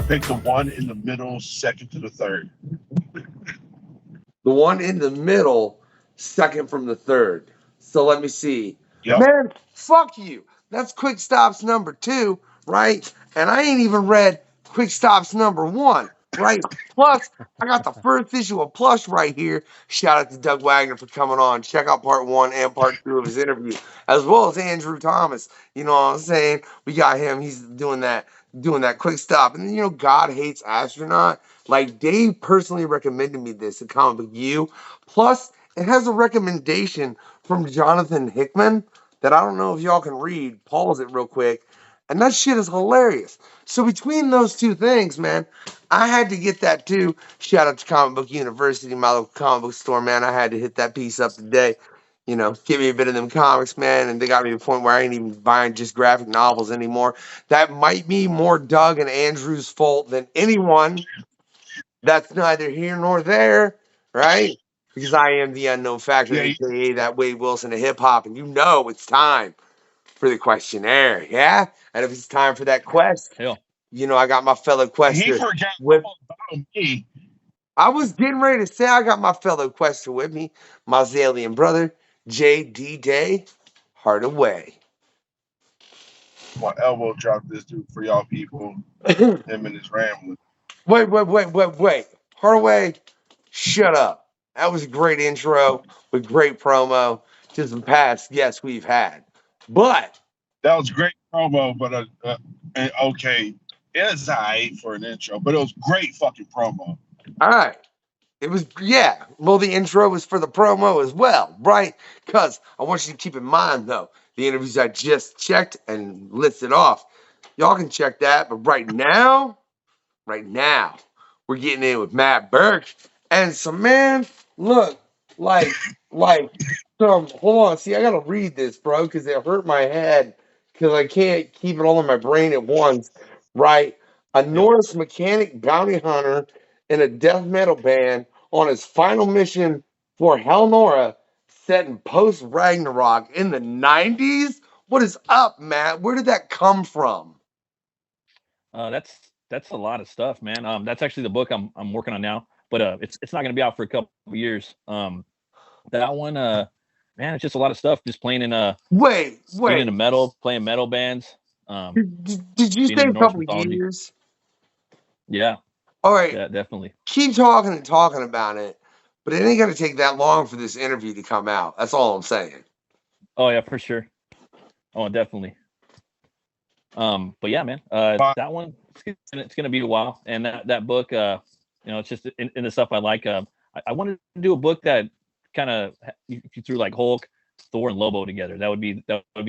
Pick the one in the middle, second to the third. The one in the middle, second from the third. So let me see. Yep. Man, fuck you. That's Quick Stops number 2, right? And I ain't even read Quick Stops number 1, right? Plus, I got the first issue of Plush right here. Shout out to Doug Wagner for coming on. Check out part 1 and part 2 of his interview, as well as Andrew Thomas. You know what I'm saying? We got him. He's doing that quick stop. And then, you know, God Hates Astronaut. Like, Dave personally recommended me this at Comic Book U. Plus, it has a recommendation from Jonathan Hickman that I don't know if y'all can read. Pause it real quick. And that shit is hilarious. So between those two things, man, I had to get that too. Shout out to Comic Book University, my local comic book store, man. I had to hit that piece up today. You know, give me a bit of them comics, man. And they got me to the point where I ain't even buying just graphic novels anymore. That might be more Doug and Andrew's fault than anyone. That's neither here nor there, right? Because I am the unknown factor, Yeah, aka that Wade Wilson of hip hop, and you know it's time for the questionnaire, yeah? And if it's time for that quest, Hell, you know I got my fellow he quester forgot with. all about me. I was getting ready to say I got my fellow quester with me, my Zalian brother, J.D. Day Hardaway. My elbow dropped this dude for y'all people. wait, Him and his rambling. wait. Hardaway, shut up. That was a great intro with great promo to some past guests we've had. But That was great promo, but okay, it's alright for an intro, but it was great fucking promo. all right. It was, yeah. Well, the intro was for the promo as well, right? Because I want you to keep in mind, though, the interviews I just checked and listed off. Y'all can check that. But right now, we're getting in with Matt Burke and some man. Look, like, like some. Hold on, see, I gotta read this, bro, because it hurt my head because I can't keep it all in my brain at once. Right, a Norse mechanic bounty hunter in a death metal band on his final mission for Helnora, set in post Ragnarok in the '90s. What is up, Matt? Where did that come from? that's a lot of stuff, man. That's actually the book I'm working on now, but it's not gonna be out for a couple of years. That one, man, it's just a lot of stuff. Just playing in Wait, being in wait. the metal, playing metal bands, Did you being say in a Norse couple mythology. years? Yeah, All right, yeah, definitely. keep talking and talking about it, but it ain't gonna take that long for this interview to come out. That's all I'm saying. Oh yeah, for sure. Oh, definitely. But yeah, man, But that one it's gonna be a while, and that book, you know, it's just in the stuff I like. I wanted to do a book that kind of you threw like Hulk, Thor, and Lobo together. That would be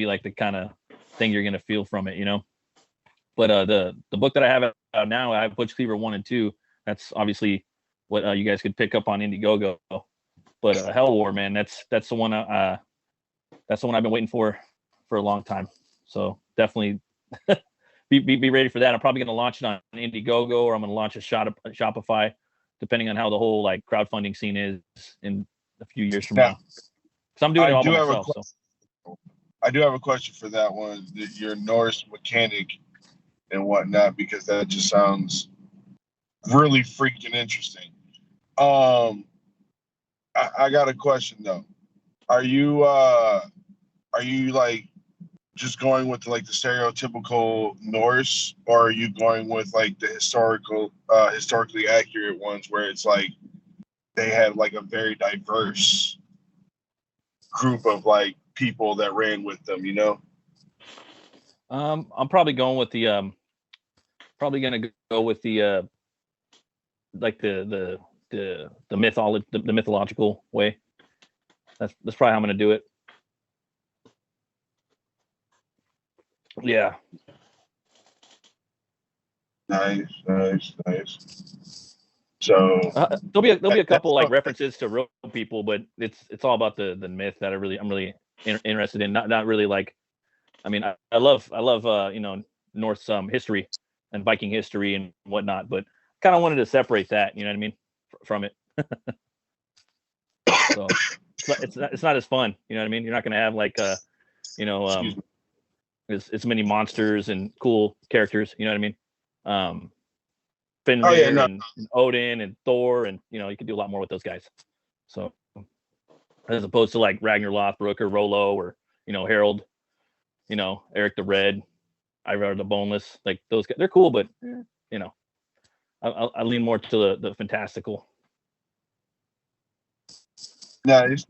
like the kind of thing you're gonna feel from it, you know. But the book that I have out now, I have Butch Cleaver 1 and 2. That's obviously what you guys could pick up on Indiegogo. But Hell War, man, that's the one. That's the one I've been waiting for a long time. So definitely be ready for that. I'm probably going to launch it on Indiegogo, or I'm going to launch a Shopify, depending on how the whole like crowdfunding scene is in a few years from now. now, Because I'm doing I it all do by have a myself. So I do have a question for that one. Your Norse mechanic and whatnot, because that just sounds really freaking interesting. Um, I got a question though. Are you like just going with like the stereotypical Norse, or are you going with like the historically accurate ones where it's like they had like a very diverse group of like people that ran with them, you know? I'm probably going with the probably going to go with the like the mythological way. That's probably how I'm going to do it. Yeah. Nice. So There'll be a couple that's like references to real people, but it's all about the myth that I'm really interested in. Not really like, I mean, I love you know, Norse history and Viking history and whatnot, but kind of wanted to separate that. You know what I mean, from it. So it's not as fun. You know what I mean. You're not gonna have like you know as many monsters and cool characters. You know what I mean. Fenrir and Odin and Thor, and you can do a lot more with those guys. So as opposed to like Ragnar Lothbrok or Rollo or Harold, Eric the Red, Ivar the Boneless, like those guys, they're cool, but I lean more to the fantastical. Nice.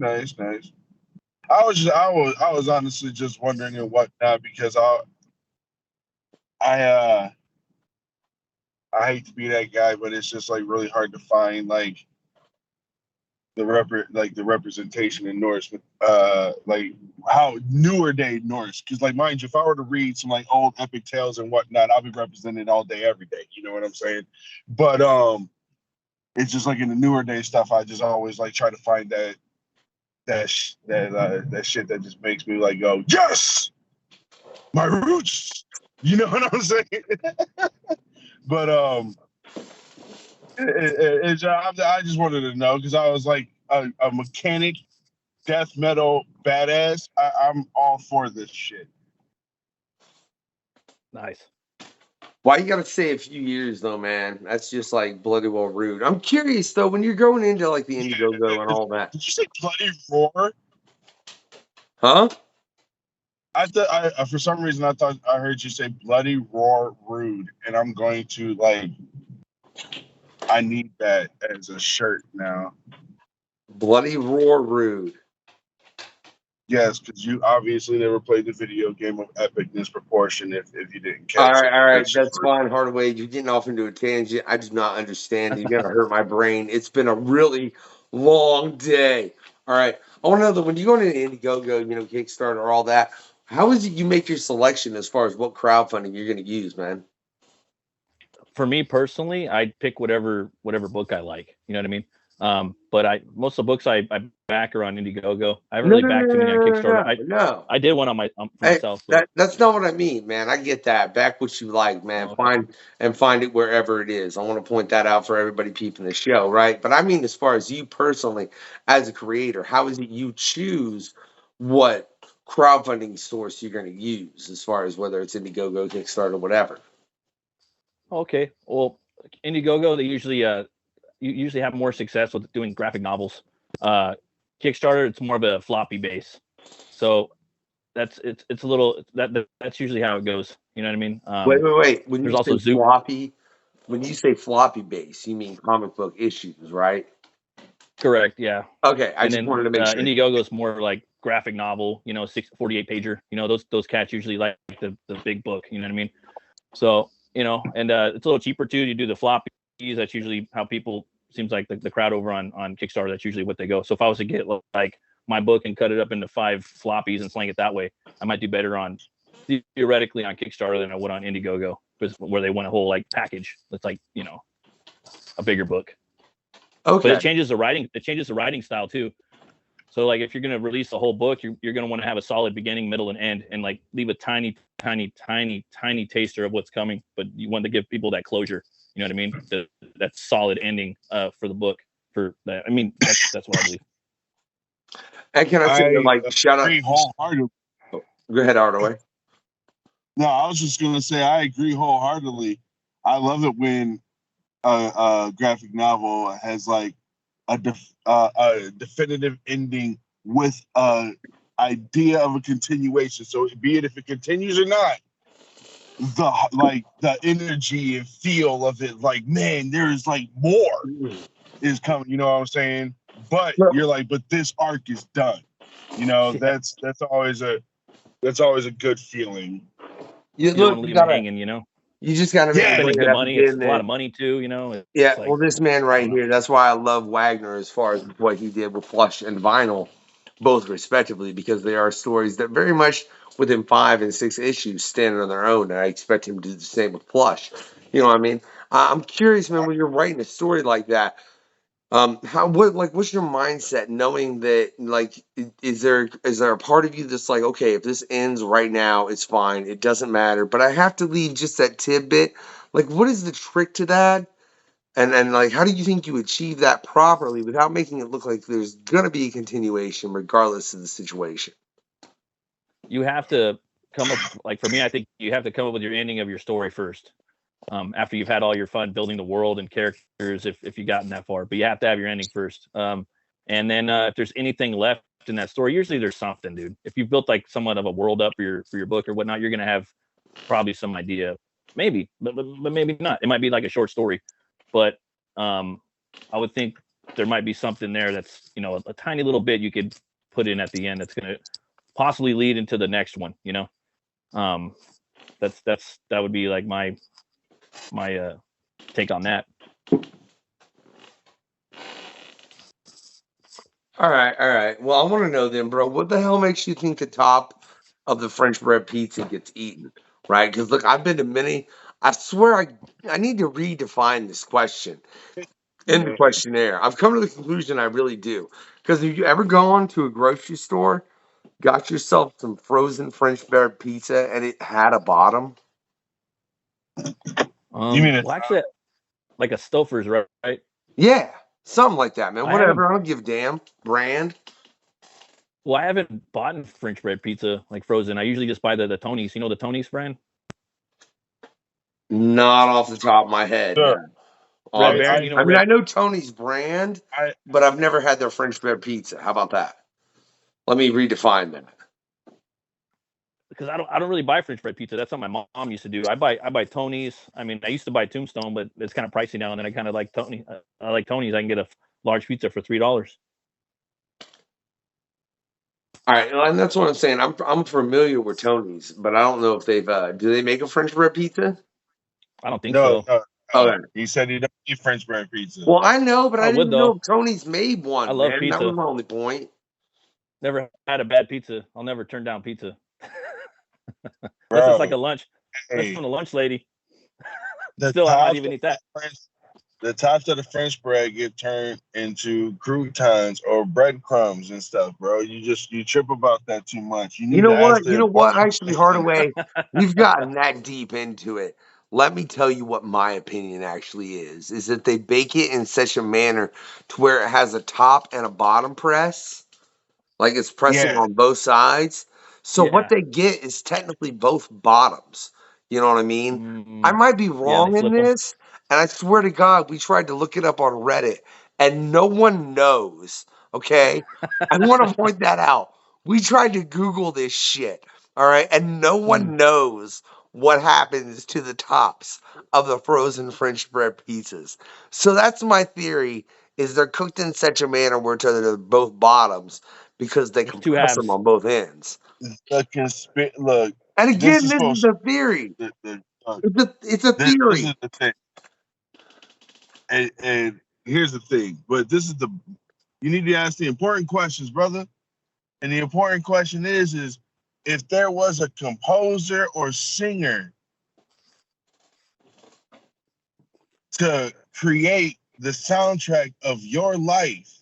I was honestly just wondering and whatnot because I hate to be that guy, but it's just like really hard to find like the representation in Norse, like how newer day Norse. Because like mind you, if I were to read some like old epic tales and whatnot, I'll be represented all day, every day. You know what I'm saying? But it's just like in the newer day stuff, I just always like try to find that shit that just makes me like go, yes, my roots. You know what I'm saying? But I just wanted to know because I was like a mechanic, death metal badass. I'm all for this shit. Nice. Why you gotta say a few years though, man? That's just like bloody well rude. I'm curious though, when you're going into like the Indiegogo and all that. Did you say bloody roar? Huh? I for some reason I thought I heard you say bloody roar rude, and I'm going to like. I need that as a shirt now. Bloody roar rude. Yes, because you obviously never played the video game of epicness proportion if you didn't All catch it. right, that's fine, Hardaway. You're getting off into a tangent. I do not understand. You're gonna hurt my brain. It's been a really long day. All right. I want to know that when you go into Indiegogo, Kickstarter, all that, how is it you make your selection as far as what crowdfunding you're gonna use, man? For me personally, I pick whatever book I like. You know what I mean? But most of the books I back are on Indiegogo. I haven't really backed too many on Kickstarter. No. I did one on for myself. That's not what I mean, man. I get that. Back what you like, man. Okay. Find it wherever it is. I want to point that out for everybody peeping the show, right? But I mean, as far as you personally, as a creator, how is it you choose what crowdfunding source you're going to use, as far as whether it's Indiegogo, Kickstarter, whatever? Okay. Well, Indiegogo, they usually you usually have more success with doing graphic novels. Kickstarter, it's more of a floppy base. So it's a little that's usually how it goes. You know what I mean? Wait. When there's you also say floppy, when you say floppy base, you mean comic book issues, right? Correct. Yeah. Okay. I just wanted to make sure. Indiegogo is more like graphic novel. 48 pager. Those cats usually like the big book. You know what I mean? So and it's a little cheaper too. You do the floppies. That's usually how people seems like the crowd over on Kickstarter. That's usually what they go. So if I was to get like my book and cut it up into 5 floppies and slang it that way, I might do better on theoretically on Kickstarter than I would on Indiegogo, where they want a whole like package that's like a bigger book. Okay. But it changes the writing style too. So like if you're going to release a whole book, you're going to want to have a solid beginning, middle, and end, and like leave a tiny taster of what's coming. But you want to give people that closure. You know what I mean? That solid ending for the book. For that, I mean that's what I believe. And can I say shout out? Wholeheartedly. Go ahead, Hardaway. No, I was just gonna say I agree wholeheartedly. I love it when a graphic novel has like a definitive ending with a idea of a continuation. So be it if it continues or not, the energy and feel of it, like man, there's like more is coming. You know what I'm saying? But you're like, but this arc is done. That's always a good feeling. You don't want to leave them hanging. You just got to spending good money. It's a lot of money too. Well, this man right here. That's why I love Wagner as far as what he did with Plush and Vinyl, both respectively, because they are stories that very much within 5 and 6 issues stand on their own. And I expect him to do the same with Plush. You know what I mean? I'm curious, man. When you're writing a story like that, what's your mindset knowing that, like, is there a part of you that's like, okay, if this ends right now, it's fine, it doesn't matter, but I have to leave just that tidbit? Like, what is the trick to that? And like, how do you think you achieve that properly without making it look like there's gonna be a continuation regardless of the situation? You have to come up, like for me, I think you have to come up with your ending of your story first. after you've had all your fun building the world and characters, if you've gotten that far. But you have to have your ending first. And then if there's anything left in that story, usually there's something, dude. If you've built like somewhat of a world up for your book or whatnot, you're gonna have probably some idea, maybe, but maybe not. It might be like a short story, but I would think there might be something there that's, you know, a tiny little bit you could put in at the end that's gonna possibly lead into the next one. You know, that would be like my take on that. All right. Well, I want to know then, bro, what the hell makes you think the top of the French bread pizza gets eaten, right? Because look, I've been to many. I swear I need to redefine this question in the questionnaire. I've come to the conclusion I really do. Because have you ever gone to a grocery store, got yourself some frozen French bread pizza, and it had a bottom? You mean Well, actually, like a Stouffer's, right? Yeah, something like that, man. I haven't- Whatever. I don't give a damn. Brand. Well, I haven't bought French bread pizza like frozen. I usually just buy the Tony's. You know the Tony's brand? Not off the top of my head. Sure. No. Red Baron, you know, I mean, I know Tony's brand, I but I've never had their French bread pizza. How about that? Let me redefine that. because I don't really buy French bread pizza. That's what my mom used to do. I buy Tony's. I mean, I used to buy Tombstone, but it's kind of pricey now. And then I kind of like Tony. I like Tony's. I can get a large pizza for $3. All right, and that's what I'm saying. I'm familiar with Tony's, but I don't know if they've do they make a French bread pizza? I don't think no, so. Okay. He said he don't eat French bread pizza. Well, I know, but I I didn't would, know though. if Tony's made one, I love man. That pizza. was my only point. Never had a bad pizza. I'll never turn down pizza. Bro, Unless it's like a lunch. hey, Unless from a lunch lady. the Still, I might tops even of eat that. the tops of the French bread get turned into croutons or breadcrumbs and stuff, bro. You trip about that too much. You You need know to ask what? the You know what? important Actually, questions. Hardaway, we've gotten that deep into it. Let me tell you what my opinion actually is that they bake it in such a manner to where it has a top and a bottom press, like it's pressing Yeah, on both sides. So what Yeah. they get is technically both bottoms. You know what I mean? I might be Yeah, they wrong in flip them. this, and I swear to God, we tried to look it up on Reddit, and no one knows. Okay, I want to point that out. We tried to Google this shit, all right, and no one knows what happens to the tops of the frozen French bread pizzas. So that's my theory: is they're cooked in such a manner where they're both bottoms because they There's two compress them halves. on both ends. look. And This again, is this is supposed the theory. to. It's a This theory. is the thing, and here's the thing. But this is you need to ask the important questions, brother. And the important question is if there was a composer or singer to create the soundtrack of your life,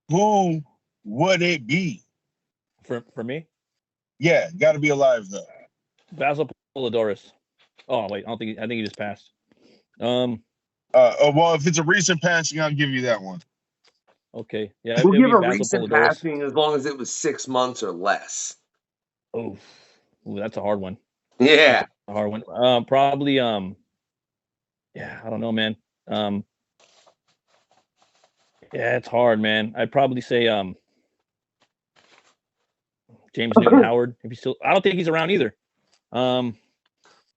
who would it be? For me, Yeah, got to be alive though. Basil Polidorus. Oh wait, I think he just passed. Well, if it's a recent passing, I'll give you that one. Okay. Yeah, We'll it would give be a Basil recent Polidorus. passing as long as it was 6 months or less. Oh, that's a hard one. Yeah. A hard one. Probably. Yeah, I don't know, man. Yeah, it's hard, man. I'd probably say James Newton Howard. If he's still, I don't think he's around either.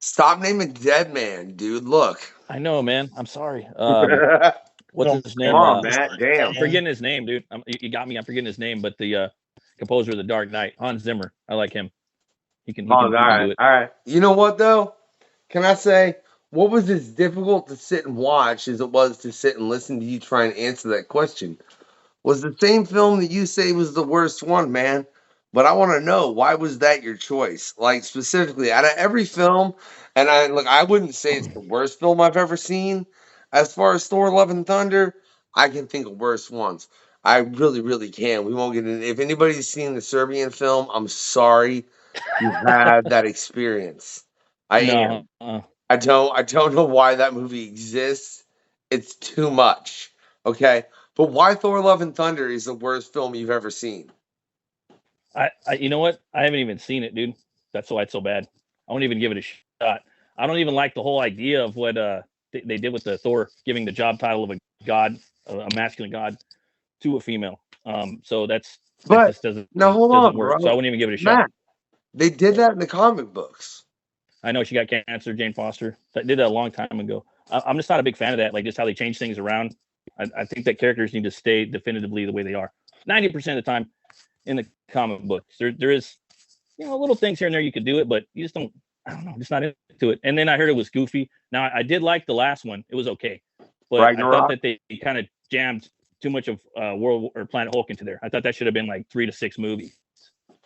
Stop naming dead man, dude. Look. I know, man. I'm sorry. Come What's his name? on, Matt. Damn. I'm forgetting his name, dude. You got me. I'm forgetting his name, but the composer of The Dark Knight, Hans Zimmer. I like him. He can do it. All right. You know what though? Can I say what was as difficult to sit and watch as it was to sit and listen to you try and answer that question? Was the same film that you say was the worst one, man. But I want to know, why was that your choice? Like specifically out of every film, and I wouldn't say it's the worst film I've ever seen. As far as Thor Love and Thunder, I can think of worse ones. I really, really can. We won't get in. If anybody's seen the Serbian film, I'm sorry you had that experience. I No. am. I don't know why that movie exists. It's too much. Okay. But why Thor Love and Thunder is the worst film you've ever seen? You know what? I haven't even seen it, dude. That's why it's so bad. I won't even give it a shot. I don't even like the whole idea of what they did with the Thor giving the job title of a god, a masculine god, to a female. So that But just doesn't now hold on, work. So I bro. wouldn't even give it a shot. Matt, they did that in the comic books. I know she got cancer, Jane Foster. That did that a long time ago. I'm just not a big fan of that. Like just how they change things around. I think that characters need to stay definitively the way they are. 90% of the time in the comic books, there is, little things here and there you could do it, but you just don't. I don't know, just not into it. And then I heard it was goofy. Now I did like the last one; it was okay, but Ragnarok? I thought that they kind of jammed too much of World or Planet Hulk into there. I thought that should have been like 3 to 6 movies.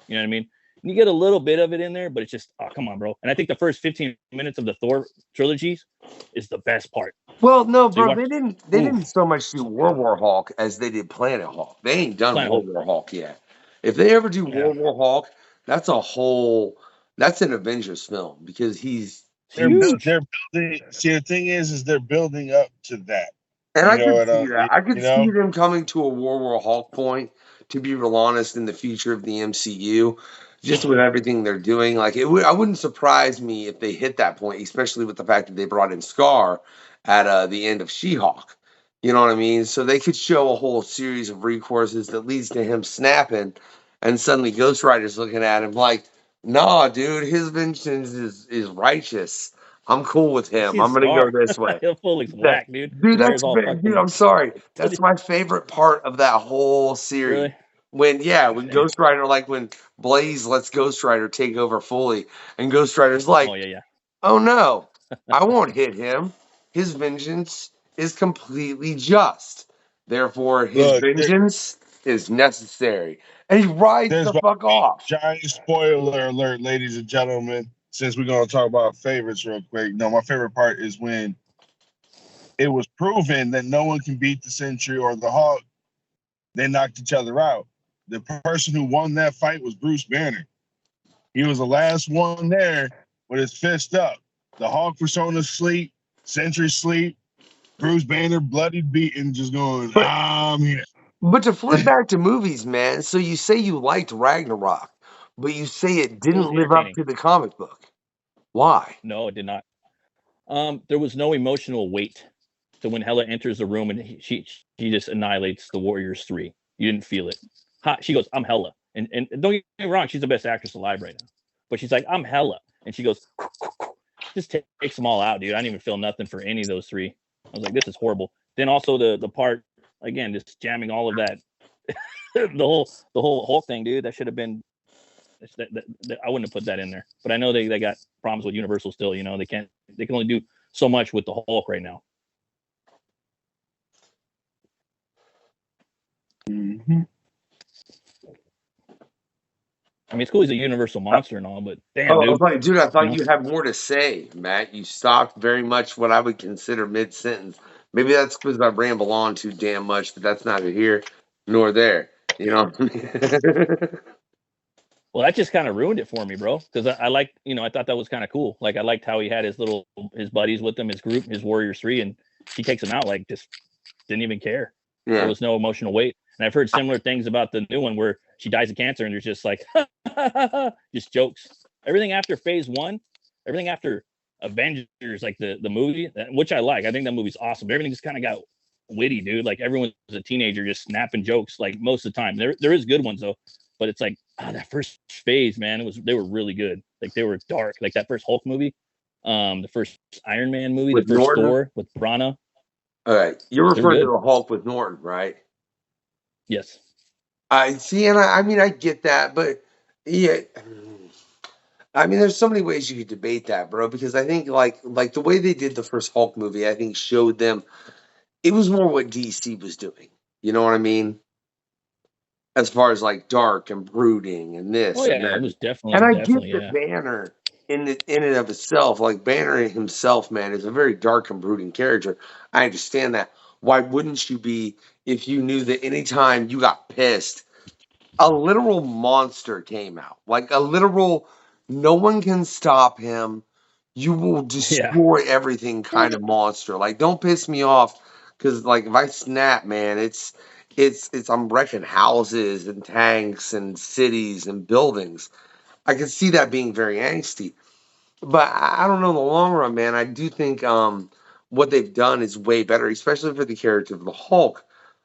You know what I mean? You get a little bit of it in there, but it's just, oh, come on, bro. And I think the first 15 minutes of the Thor trilogies is the best part. Well, no, So bro, they didn't so much do World War Hulk as they did Planet Hulk. They ain't done Planet World Hulk. War Hulk yet. If they ever do Yeah. World War Hulk, that's an Avengers film because he's They're huge. building. See, the thing is they're building up to that. And You I know could what see that. I could you see know? them coming to a World War Hulk point, to be real honest, in the future of the MCU, just with everything they're doing. Like I wouldn't surprise me if they hit that point, especially with the fact that they brought in Scar at the end of She-Hulk. You know what I mean? So they could show a whole series of recourses that leads to him snapping, and suddenly Ghost Rider's looking at him like, "Nah, dude, his vengeance is righteous. I'm cool with him. I'm gonna go this way." He'll fully That, whack, dude. dude, His hair's all dude. fucking. I'm sorry. That's my favorite part of that whole series. Really? When Damn. Ghost Rider, like when Blaze lets Ghost Rider take over fully, and Ghost Rider's like, Oh yeah. "Oh no, I won't hit him. His vengeance is completely just. Therefore, his Look, vengeance is necessary." And he rides there's the about fuck off. giant spoiler alert, ladies and gentlemen. Since we're gonna talk about favorites real quick. No, my favorite part is when it was proven that no one can beat the Sentry or the Hawk. They knocked each other out. The person who won that fight was Bruce Banner. He was the last one there with his fist up. The Hawk persona sleep, Sentry sleep, Bruce Banner bloodied, beaten, just going, But I'm here. But to flip back to movies, man, so you say you liked Ragnarok, but you say it It didn't was live up entertaining. to the comic book. Why? No, it did not. There was no emotional weight to when Hela enters the room and she just annihilates the Warriors 3. You didn't feel it. She goes, "I'm Hela," and don't get me wrong, she's the best actress alive right now. But she's like, "I'm Hela," and she goes, just takes them all out, dude. I didn't even feel nothing for any of those 3. I was like, this is horrible. Then also the part again, just jamming all of that, the whole Hulk thing, dude. That should have been. I wouldn't have put that in there. But I know they got problems with Universal still. They can only do so much with the Hulk right now. Mm-hmm. I mean, it's cool he's a universal monster and all, but damn, Oh, dude. like, dude, I thought You you had more to say, Matt. You stopped very much what I would consider mid sentence. Maybe that's because I ramble on too damn much, but that's neither here nor there. You know what I mean? Well, that just kind of ruined it for me, bro. Because I like, I thought that was kind of cool. Like, I liked how he had his buddies with him, his group, his Warriors 3, and he takes them out, like, just didn't even care. Yeah. There was no emotional weight. And I've heard similar things about the new one where she dies of cancer and there's just like, just jokes. Everything after phase 1, everything after Avengers, like the movie, which I like. I think that movie's awesome. But everything just kind of got witty, dude. Like, everyone was a teenager just snapping jokes, like, most of the time. There is good ones, though. But it's like, that first phase, man, they were really good. Like, they were dark. Like that first Hulk movie, the first Iron Man movie, With the first Norton? Thor with Brana. All right. You're They're referring to good. the Hulk with Norton, right? Yes. I see, and I mean, I get that, but yeah, I mean, there's so many ways you could debate that, bro. Because I think like the way they did the first Hulk movie, I think showed them it was more what DC was doing. You know what I mean? As far as like dark and brooding and this Oh and yeah, that. it was And I definitely get that yeah. Banner in and of itself, like Banner himself, man, is a very dark and brooding character. I understand that. Why wouldn't you be if you knew that anytime you got pissed, a literal monster came out? Like a literal, no one can stop him. You will Yeah. destroy everything kind of monster. Like, don't piss me off because, like, if I snap, man, it's I'm wrecking houses and tanks and cities and buildings. I can see that being very angsty. But I don't know in the long run, man. I do think what they've done is way better, especially for the character of the Hulk.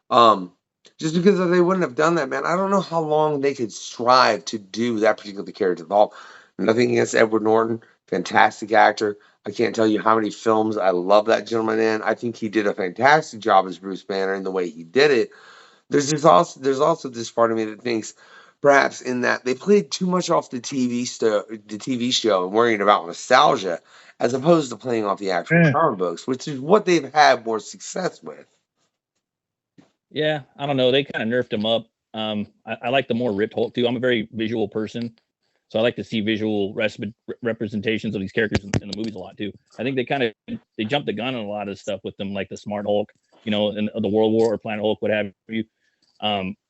Um, just because if they wouldn't have done that, man, I don't know how long they could strive to do that particular character of the Hulk. Nothing against Edward Norton, fantastic actor. I can't tell you how many films I love that gentleman in. I think he did a fantastic job as Bruce Banner in the way he did it. There's also this part of me that thinks perhaps in that they played too much off the TV show and worrying about nostalgia as opposed to playing off the actual Eh. comic books, which is what they've had more success with. Yeah, I don't know. They kind of nerfed him up. I like the more ripped Hulk too. I'm a very visual person, so I like to see visual representations of these characters in the movies a lot too. I think they jumped the gun on a lot of stuff with them, like the Smart Hulk, and the World War or Planet Hulk, what have you.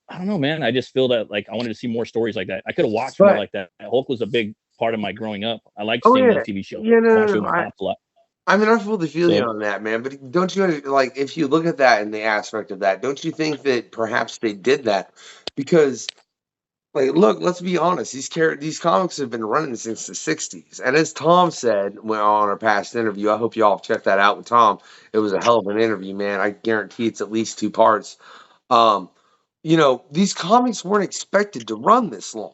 I don't know, man. I just feel that like I wanted to see more stories like that. I could have watched more But like that. Hulk was a big part of my growing up. I liked oh seeing yeah, those TV shows. yeah, no, Watched no, it with no. my pops a lot. I mean, I fully feel you So on that, man. But don't you like if you look at that in the aspect of that, don't you think that perhaps they did that because like, look, let's be honest. These comics have been running since the '60s, and as Tom said when on our past interview, I hope y'all have checked that out with Tom. It was a hell of an interview, man. I guarantee it's at least 2 parts. Um, these comics weren't expected to run this long.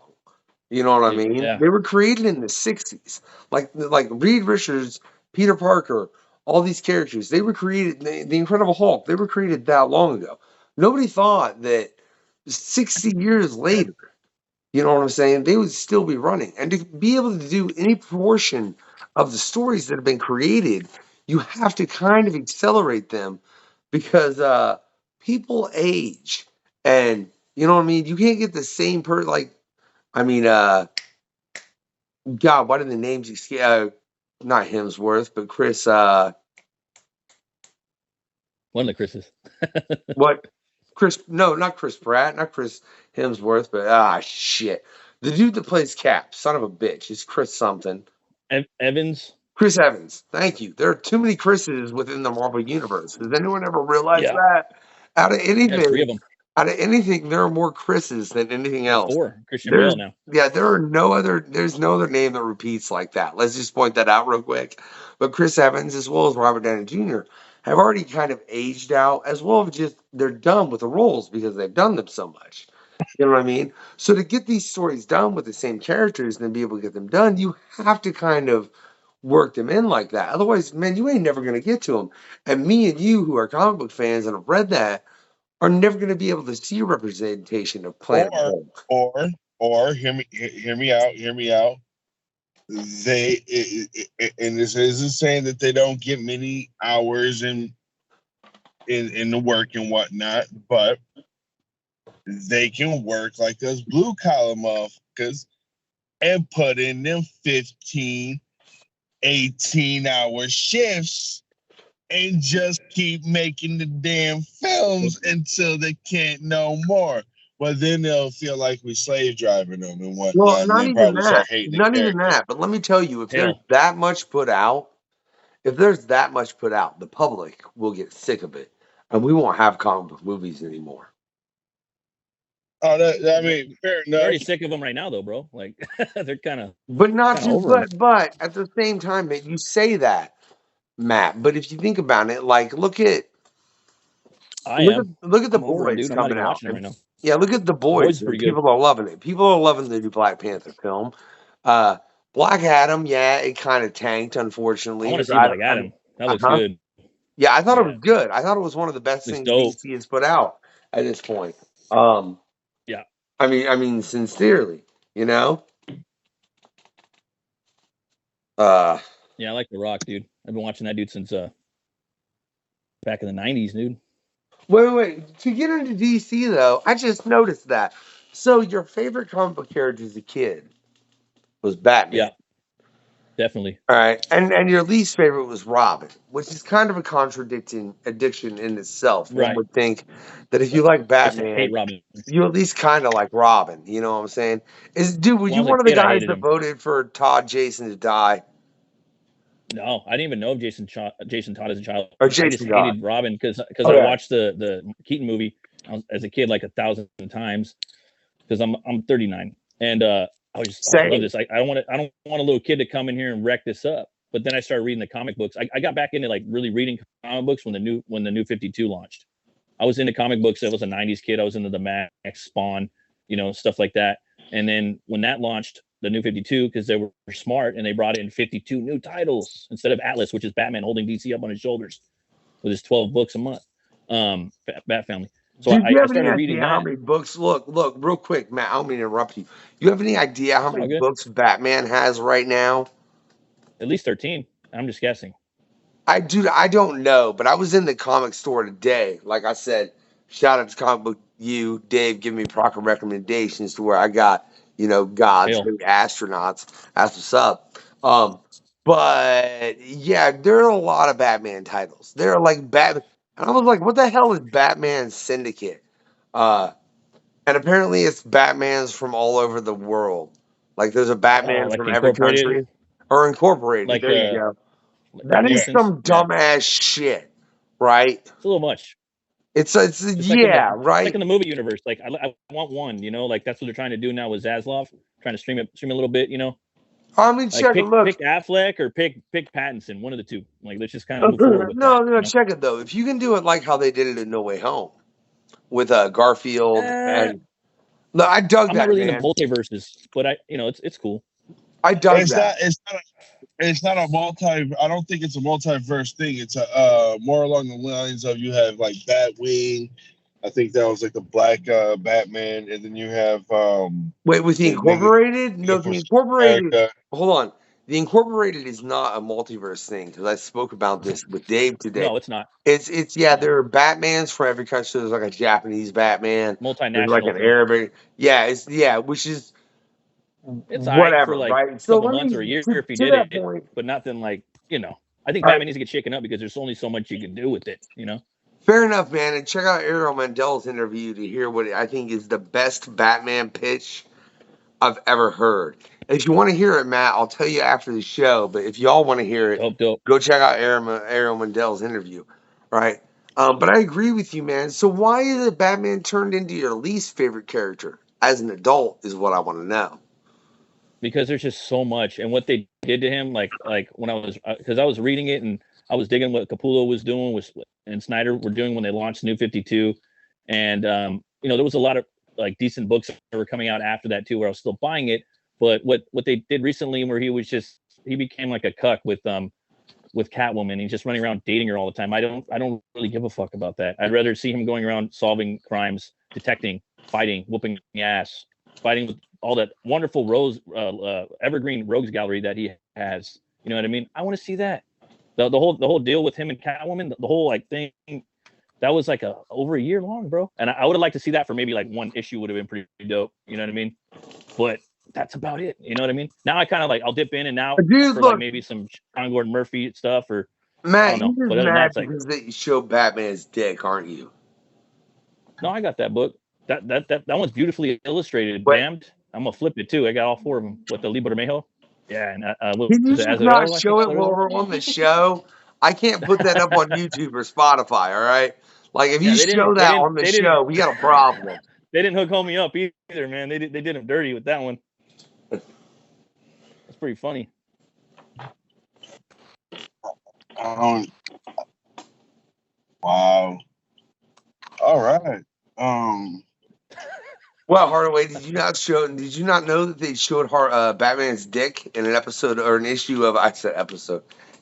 You know what I mean? yeah, They were created in the '60s, like Reed Richards, Peter Parker, all these characters. They were created. The Incredible Hulk. They were created that long ago. Nobody thought that 60 years later. You know what I'm saying? They would still be running. And to be able to do any portion of the stories that have been created, you have to kind of accelerate them because people age. And you know what I mean? You can't get the same like I mean God, what are the names not Hemsworth, but Chris one of the Chris's. what Chris no, not Chris Pratt, not Chris Hemsworth, but shit. The dude that plays Cap, son of a bitch, is Chris something. Evans. Chris Evans. Thank you. There are too many Chris's within the Marvel universe. Does anyone ever realize Yeah, that? Out of there's three anything, of them. out of anything, there are more Chris's than anything There's else. four. Christian There's Bale now. yeah, there's no other name that repeats like that. Let's just point that out real quick. But Chris Evans, as well as Robert Downey Jr., have already kind of aged out, as well as just they're done with the roles because they've done them so much. You know what I mean? So to get these stories done with the same characters and then be able to get them done, you have to kind of work them in like that. Otherwise, man, you ain't never going to get to them. And me and you, who are comic book fans and have read that, are never going to be able to see a representation of Planet Or Hulk. or hear me out. And this isn't saying that they don't get many hours in the work and whatnot, but they can work like us blue collar motherfuckers and put in them 15, 18-hour shifts and just keep making the damn films until they can't no more. But then they'll feel like we slave driving them and Well, whatnot, and then probably start hating the character. But let me tell you, if there's Hell, that much put out, the public will get sick of it, and we won't have comic book movies anymore. Oh, I mean, fair they're enough. already sick of them right now, though, bro. Like they're But not kind of to, over them. but at the same time, that you say that, Matt. But if you think about it, like I am. look at the I'm over them, boys dude. I'm not coming even out. watching them right now. Yeah, look at the The Boys boys. is pretty good. People are loving it. People are loving the new Black Panther film. Uh, Black Adam, yeah, it kind of tanked, I unfortunately. want to Because see Black Adam. That looks uh-huh. good. Yeah, I thought it Yeah, was good. I thought it was one of the best looks things dope. DC has put out at this point. Um, Yeah, I mean, sincerely, you know. Uh, yeah. I like The Rock, dude. I've been watching that dude since back in the '90s, dude. wait. To get into DC though, I just noticed that. So your favorite comic book character as a kid was Batman. Yeah, definitely. All right, and your least favorite was Robin, which is kind of a contradicting addiction in itself. One Right. would think that if you like I used to hate Batman, Robin. you at least kind of like Robin. You know what I'm saying? Were When I you was a one of the kid, I guys hated that him. voted for Todd Jason to die No, I didn't even know of Jason Todd as a child. or I just Jason God? hated Robin because I Okay, watched the Keaton movie as a kid like 1,000 times because I'm 39 and I love Same. this. I don't want a little kid to come in here and wreck this up. But then I started reading the comic books. I got back into like really reading comic books when the new 52 launched. I was into comic books. I was a 90s kid. I was into the Max, Spawn, stuff like that. And then when that launched, the new 52, because they were smart and they brought in 52 new titles instead of Atlas, which is Batman holding DC up on his shoulders with his 12 books a month. Bat Family. So Dude, you I have any started reading idea how that. many books? Look, real quick, Matt. I don't mean to interrupt you. You have any idea how many books Batman has right now? At least 13. I'm just guessing. I don't know, but I was in the comic store today. Like I said, shout out to Comic Book You, Dave, give me proper recommendations to where I got, gods, big astronauts. That's what's up. But yeah, there are a lot of Batman titles. There are like Batman, and I was like, what the hell is Batman Syndicate? And apparently it's Batmans from all over the world. Like there's a Batman Like from every country or incorporated. Like there you go. like That is mutants. some dumbass shit, right? It's a little much. It's Like right. Like in the movie universe. Like I want one. Like that's what they're trying to do now with Zaslav, trying to stream a little bit. I mean, Like check it. Look, pick Affleck or pick Pattinson, one of the two. Like let's just kind of move forward with that. no, check it though. If you can do it like how they did it in No Way Home with Garfield and no, I dug I'm that. not really man. into multiverses, but it's cool. I dug that. It's not a multi. I don't think it's a multiverse thing. It's a more along the lines of you have like Batwing. I think that was like the black Batman, and then you have wait with the Incorporated. No, the Incorporated. America. Hold on, the Incorporated is not a multiverse thing because I spoke about this with Dave today. No, it's not. It's there are Batmans for every country. There's like a Japanese Batman, multinational, there's like an Arabic. Which is it's whatever, for like right? So a couple months or a year if you did it, point, but nothing like I think Batman needs to get shaken up because there's only so much you can do with it. Fair enough, man. And check out Ariel Mandel's interview to hear what I think is the best Batman pitch I've ever heard. And if you want to hear it, Matt, I'll tell you after the show. But if y'all want to hear it, go check out Ariel Mandel's interview, right? But I agree with you, man. So why is it Batman turned into your least favorite character as an adult is what I want to know. Because there's just so much, and what they did to him, like when I was, because I was reading it and I was digging what Capullo was doing and Snyder were doing when they launched New 52, and there was a lot of like decent books that were coming out after that too, where I was still buying it. But what they did recently, where he became like a cuck with Catwoman. He's just running around dating her all the time. I don't really give a fuck about that. I'd rather see him going around solving crimes, detecting, fighting, whooping ass, fighting with all that wonderful evergreen rogues gallery that he has. You know what I mean? I want to see that. The whole deal with him and Catwoman, the whole like thing, that was like over a year long, bro. And I would have liked to see that for maybe like one issue would have been pretty dope. You know what I mean? But that's about it. You know what I mean? Now I kind of like I'll dip in and out for like maybe some John Gordon Murphy stuff or Matt. I don't know. You're mad because they show Batman's dick, aren't you? No, I got that book. That one's beautifully illustrated. Damned. I'm gonna flip it too. I got all four of them. What, the Libro Bermejo? Yeah, and can you just not show it while we're on the show? I can't put that up on YouTube or Spotify. All right, like if you show that on the show, we got a problem. They didn't hook homie up either, man. They did him dirty with that one. That's pretty funny. Wow. All right. Well, Hardaway, did you not know that they showed Batman's dick in an episode or an issue of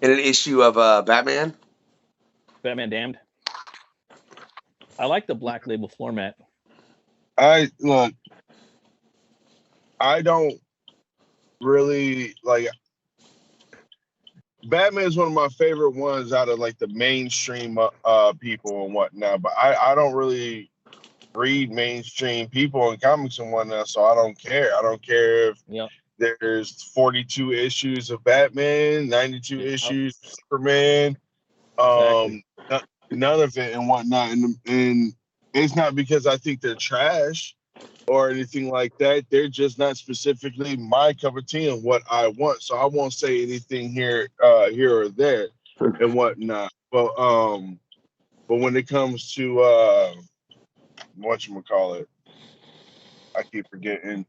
in an issue of Batman? Batman Damned. I like the Black Label floor mat. I don't really like. Batman is one of my favorite ones out of like the mainstream people and whatnot, but I don't really read mainstream people in comics and whatnot, so I don't care. I don't care if there's 42 issues of Batman, 92 issues of Superman, none of it and whatnot, and it's not because I think they're trash or anything like that. They're just not specifically my cup of tea and what I want. So I won't say anything here or there and whatnot. But when it comes to whatchamacallit, I keep forgetting.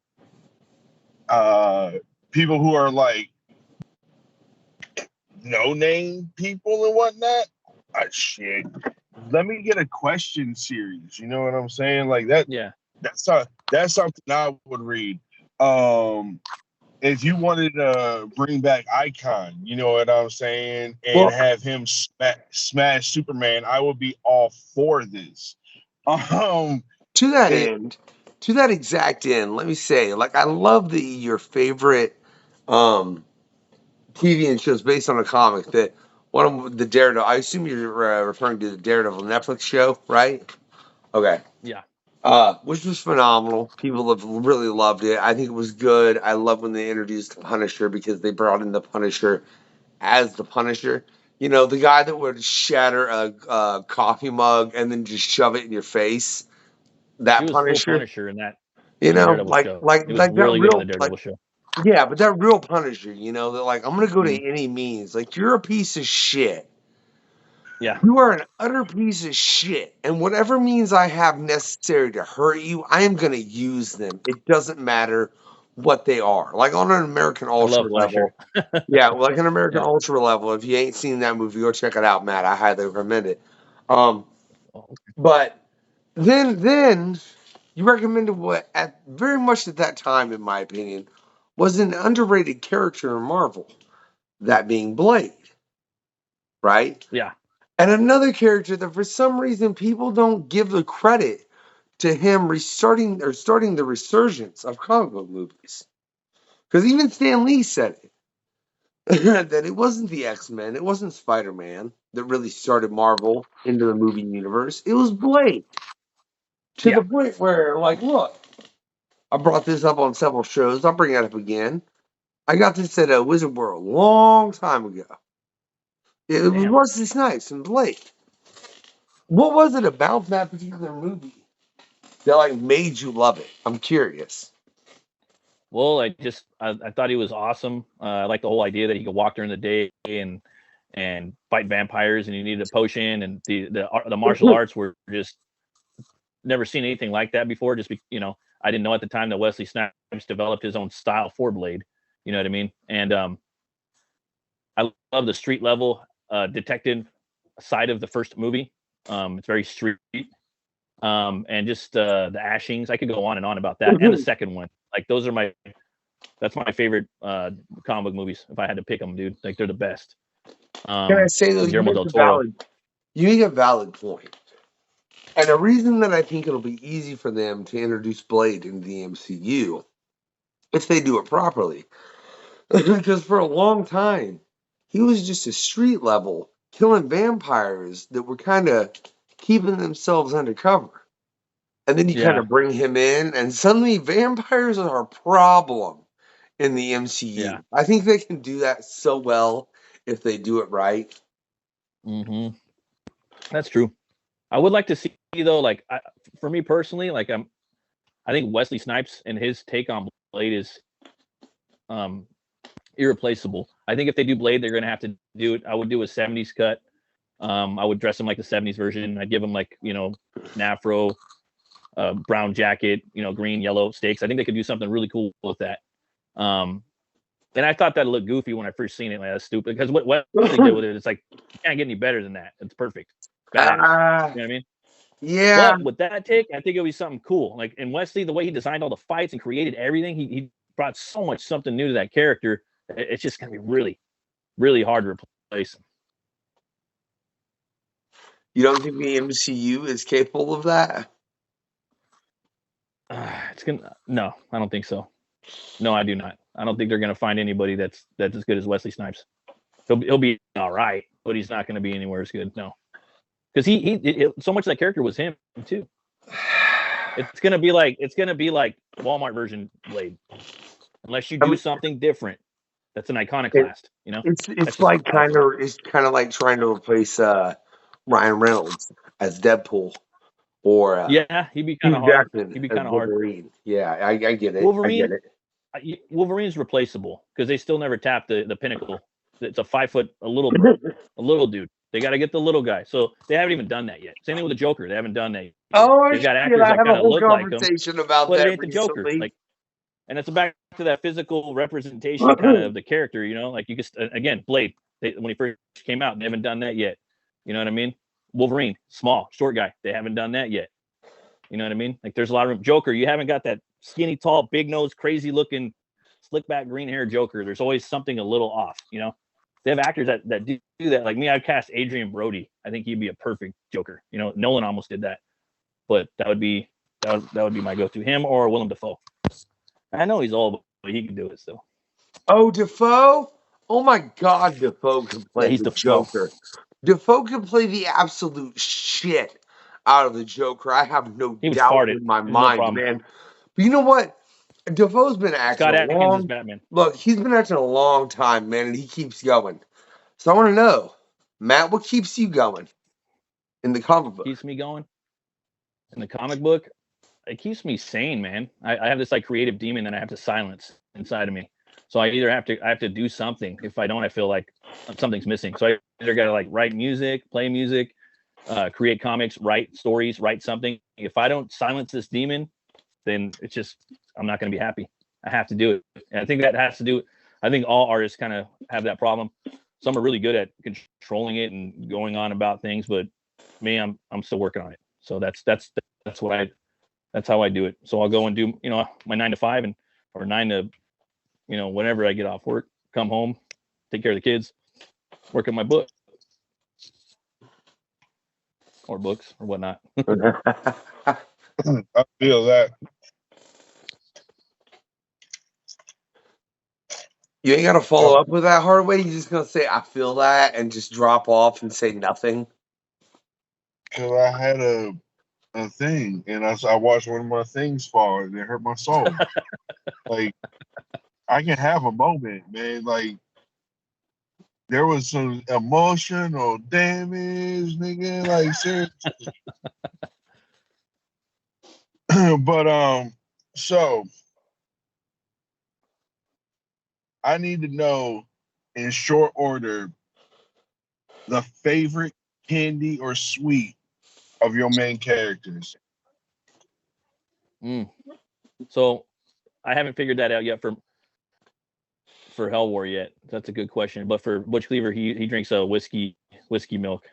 people who are like no name people and whatnot. Shit. Let me get a question series. You know what I'm saying? Like that. Yeah. That's something I would read. If you wanted to bring back Icon, you know what I'm saying, and have him smash Superman, I would be all for this. To that exact end, let me say, like, I love your favorite TV and shows based on a comic. That one of the Daredevil. I assume you're referring to the Daredevil Netflix show, right? Okay. Yeah. Which was phenomenal. People have really loved it. I think it was good. I love when they introduced the Punisher because they brought in the Punisher as the Punisher. You know, the guy that would shatter a coffee mug and then just shove it in your face. That He was full Punisher. Punisher in that You know, Daredevil like show. like He was like that really good in the real Daredevil show. yeah, but that real Punisher. You know, that like I'm gonna go Mhm. to any means. Like you're a piece of shit. Yeah. You are an utter piece of shit, and whatever means I have necessary to hurt you, I am going to use them. It doesn't matter what they are. Like on an American I love Ultra Punisher. level. Yeah, like an American Yeah. Ultra level. If you ain't seen that movie, go check it out, Matt. I highly recommend it. Um, Oh, okay. but then you recommended what at very much at that time, in my opinion, was an underrated character in Marvel, that being Blade, right? Yeah. And another character that for some reason people don't give the credit to him starting the resurgence of comic book movies. Because even Stan Lee said it. That it wasn't the X-Men, it wasn't Spider-Man that really started Marvel into the movie universe. It was Blade. To the point where, like, look, I brought this up on several shows. I'll bring it up again. I got this at a Wizard World a long time ago. It was Damn. Wesley Snipes and Blade. What was it about that particular movie that like made you love it? I'm curious. Well, I thought he was awesome. I like the whole idea that he could walk during the day and fight vampires, and he needed a potion, and the martial arts were just never seen anything like that before. I didn't know at the time that Wesley Snipes developed his own style for Blade. You know what I mean? And I love the street level detective side of the first movie. It's very street. And just the Ashings. I could go on and on about that. And the second one, like that's my favorite comic book movies. If I had to pick them, dude, like they're the best. Can I say though, Guillermo del Toro. you make a valid point. And a reason that I think it'll be easy for them to introduce Blade into the MCU if they do it properly. Because for a long time, he was just a street level killing vampires that were kind of keeping themselves undercover. And then you kind of bring him in, and suddenly vampires are a problem in the MCU. Yeah. I think they can do that so well if they do it right. Mm-hmm. That's true. I would like to see though, like for me personally, like I think Wesley Snipes and his take on Blade is irreplaceable. I think if they do Blade, they're going to have to do it. I would do a 70s cut. I would dress him like the 70s version. I'd give him like, an afro, brown jacket, green, yellow stakes. I think they could do something really cool with that. And I thought that looked goofy when I first seen it. Like, that's stupid. Because what Wesley did with it, it's like, you can't get any better than that. It's perfect. Badass. You know what I mean? Yeah. But with that take, I think it'll be something cool. Like, and Wesley, the way he designed all the fights and created everything, he brought so much something new to that character. It's just going to be really, really hard to replace him. You don't think the MCU is capable of that? No, I don't think so. No, I do not. I don't think they're going to find anybody that's as good as Wesley Snipes. He'll be all right, but he's not going to be anywhere as good. No, because he so much of that character was him too. It's gonna be like Walmart version Blade, unless you do something different. That's an iconoclast, It's like kind of like trying to replace Ryan Reynolds as Deadpool, or yeah, he'd be kind of hard. He'd be kind of hard. Wolverine. Yeah, I get it. Wolverine, I get it. Wolverine's replaceable because they still never tapped the pinnacle. It's a 5 foot, a little dude. They got to get the little guy. So they haven't even done that yet. Same thing with the Joker. They haven't done that yet. Oh, they've got shit, actors I that had a kind of whole look like him, conversation about but that it ain't the Joker. recently. Like, And it's back to that physical representation kind of the character, you know, like you just, again, Blade, when he first came out, they haven't done that yet. You know what I mean? Wolverine, small, short guy, they haven't done that yet. You know what I mean? Like there's a lot of room. Joker, you haven't got that skinny, tall, big nose, crazy looking, slick back green hair Joker. There's always something a little off, you know? They have actors that do that. Like me, I'd cast Adrian Brody. I think he'd be a perfect Joker. You know, Nolan almost did that. But that would be my go-to. Him or Willem Dafoe. I know he's old, but he can do it still. Oh, Dafoe? Oh my God, Dafoe can play he's the Dafoe. Joker. Dafoe can play the absolute shit out of the Joker. I have no doubt in my mind, man. But you know what? Dafoe's been acting Scott a Adkins long. is Batman. Look, he's been acting a long time, man, and he keeps going. So I want to know, Matt, what keeps you going in the comic book? Keeps me going in the comic book. It keeps me sane, man. I have this like creative demon that I have to silence inside of me. So I have to do something. If I don't, I feel like something's missing. So I either got to like write music, play music, create comics, write stories, write something. If I don't silence this demon, then it's just, I'm not going to be happy. I have to do it. And I think that has to do, I think all artists kind of have that problem. Some are really good at controlling it and going on about things, but me, I'm still working on it. So that's how I do it. So I'll go and do, you know, my 9 to 5 or 9 to, you know, whenever I get off work, come home, take care of the kids, work on my book or books or whatnot. I feel that. You ain't got to follow up with that, Hardaway. You're just going to say, I feel that, and just drop off and say nothing? Because I had a thing, and I watched one of my things fall, and it hurt my soul. Like, I can have a moment, man. Like, there was some emotional damage, nigga. Like, seriously. But, so I need to know in short order the favorite candy or sweet of your main characters. So I haven't figured that out yet for Hell War yet. That's a good question. But for Butch Cleaver, he drinks a whiskey milk.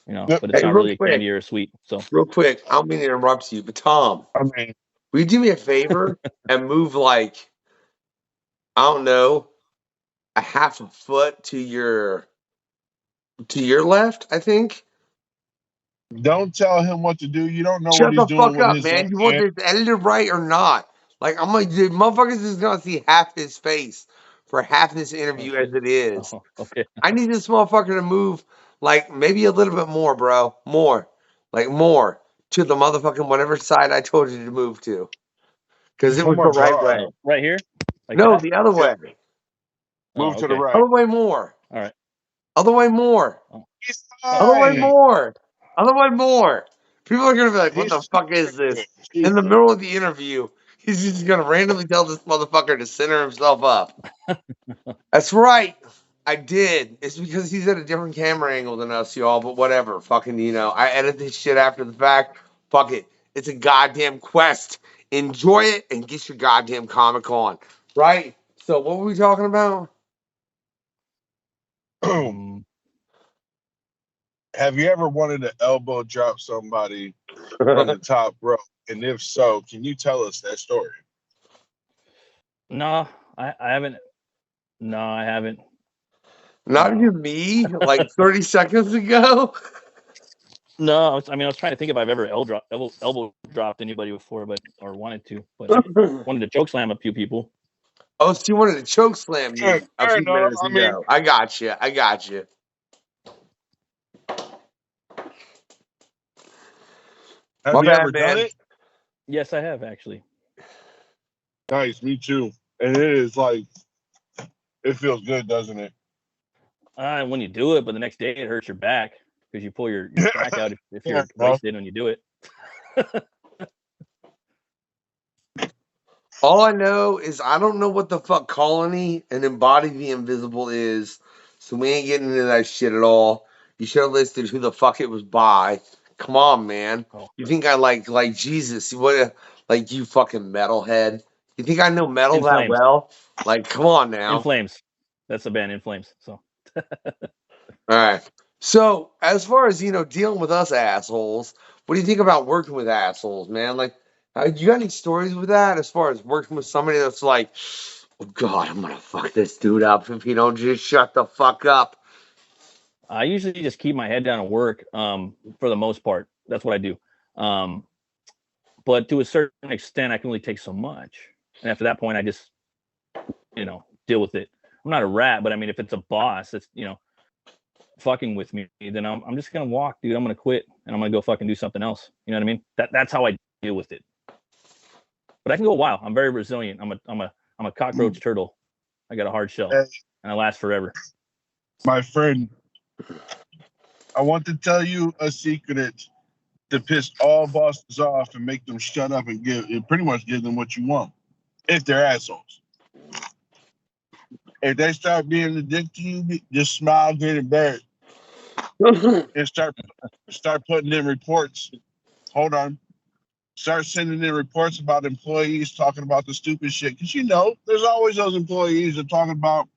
You know, but it's not really a candy or a sweet. So real quick, I don't mean to interrupt you, but Tom, I mean, will you do me a favor and move like, I don't know, a half a foot to your left, I think? Don't tell him what to do. You don't know Shut what he's the doing fuck with up, his man. left You want hand. this edited right or not? Like, I'm like, the motherfuckers is gonna see half his face for half this interview as it is. Oh, okay. I need this motherfucker to move like maybe a little bit more, bro. More. Like more to the motherfucking whatever side I told you to move to. Because it was the right way. Right here? Like no, that? the other way. Move to the right. Other way more. All right. Other way more. Other way more. Other way more. People are gonna be like, what the fuck is this? In the middle of the interview, he's just gonna randomly tell this motherfucker to center himself up. That's right. I did. It's because he's at a different camera angle than us, y'all, but whatever. Fucking, you know, I edit this shit after the fact. Fuck it. It's a goddamn quest. Enjoy it and get your goddamn comic on. Right? So what were we talking about? Have you ever wanted to elbow drop somebody from the top rope? And if so, can you tell us that story? No, I haven't. No, I haven't. Not even me, like 30 seconds ago. No, I was trying to think if I've ever elbow dropped anybody before, or wanted to, but I wanted to choke slam a few people. Oh, so you wanted to choke slam me a few minutes ago. I got you. Have you ever done it? Yes, I have actually. Nice, me too. And it is like, it feels good, doesn't it? When you do it, but the next day it hurts your back because you pull your back out if you're wasted when you do it. All I know is I don't know what the fuck Colony and Embody the Invisible is, so we ain't getting into that shit at all. You should have listed who the fuck it was by. Come on, man. You think I like Jesus? What, like you fucking metalhead? You think I know metal In that Flames. well? Like, come on now. In Flames. That's the band In Flames. So All right. So, as far as dealing with us assholes, what do you think about working with assholes, man? Like, you got any stories with that? As far as working with somebody that's like, oh God, I'm gonna fuck this dude up if he don't just shut the fuck up. I usually just keep my head down and work. For the most part, that's what I do. But to a certain extent, I can only take so much, and after that point, I just deal with it. I'm not a rat, but I mean, if it's a boss that's fucking with me, then I'm just gonna walk, dude. I'm gonna quit and I'm gonna go fucking do something else. You know what I mean? That's how I deal with it. But I can go a while. I'm very resilient. I'm a cockroach turtle. I got a hard shell Hey, and I last forever. my friend, I want to tell you a secret to piss all bosses off and make them shut up and pretty much give them what you want if they're assholes. If they start being a dick to you, just smile, get it back, and start putting in reports. Hold on. Start sending in reports about employees talking about the stupid shit. Because there's always those employees that talking about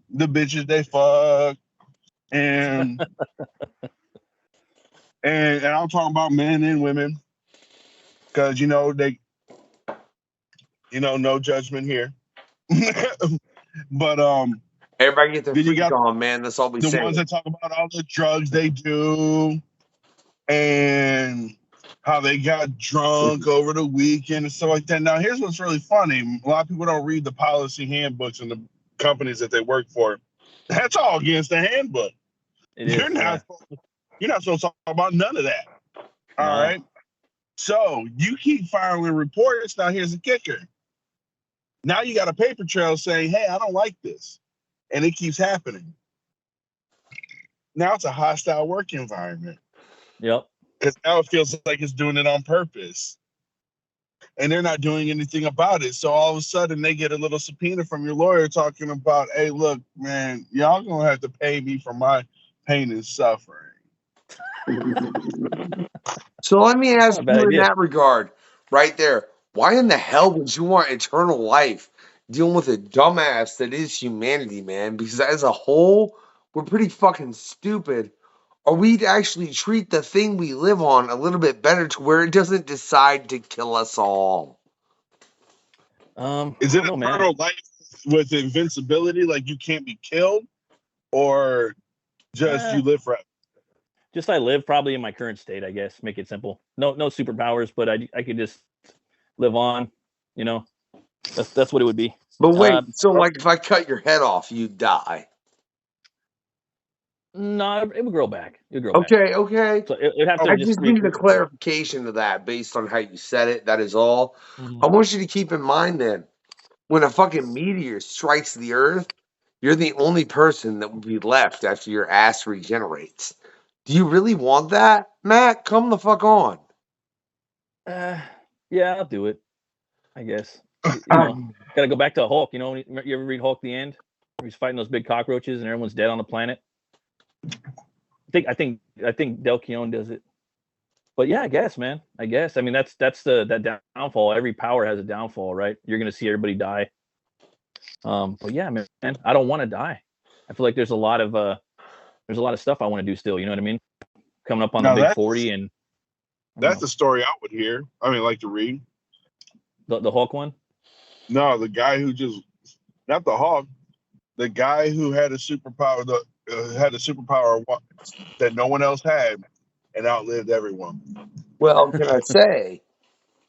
the bitches they fuck. And and I'm talking about men and women. Because they no judgment here. But Everybody get their then you freak got on, man. That's all we the say. ones that talk about all the drugs they do and how they got drunk over the weekend and stuff like that. Now, here's what's really funny. A lot of people don't read the policy handbooks in the companies that they work for. That's all against the handbook. You're not supposed to talk about none of that. All right. So you keep filing reports. Now, here's the kicker. Now you got a paper trail saying, hey, I don't like this. And it keeps happening. Now it's a hostile work environment. Yep. Because now it feels like it's doing it on purpose. And they're not doing anything about it. So all of a sudden they get a little subpoena from your lawyer talking about, hey, look, man, y'all gonna have to pay me for my pain and suffering. So let me ask Not a bad you in idea. that regard, right there. Why in the hell would you want eternal life dealing with a dumbass that is humanity, man? Because as a whole, we're pretty fucking stupid. Or we'd actually treat the thing we live on a little bit better to where it doesn't decide to kill us all. Is I it don't know, man. eternal life with invincibility, like you can't be killed, or just you live forever? Just I live probably in my current state, I guess. Make it simple. No superpowers, but I could just live on. That's what it would be. But wait, so like if I cut your head off, you die. No, it would grow back. It would grow back. Okay. So it'd have to I just just need a clarification to that based on how you said it. That is all. Mhm. I want you to keep in mind then, when a fucking meteor strikes the earth, you're the only person that will be left after your ass regenerates. Do you really want that? Matt, come the fuck on. Yeah, I'll do it. I guess. Gotta go back to Hulk. You ever read Hulk the End? Where he's fighting those big cockroaches and everyone's dead on the planet. I think Del Keown does it. But yeah, I guess, man. I guess. I mean, that's that downfall. Every power has a downfall, right? You're gonna see everybody die. But yeah, man, I don't want to die. I feel like there's a lot of stuff I want to do still. You know what I mean? Coming up on the big 40, and that's the story I would hear. I mean, like to read. The Hulk one. No, the guy who not the Hulk, the guy who had a superpower, that no one else had, and outlived everyone. Well, can I say,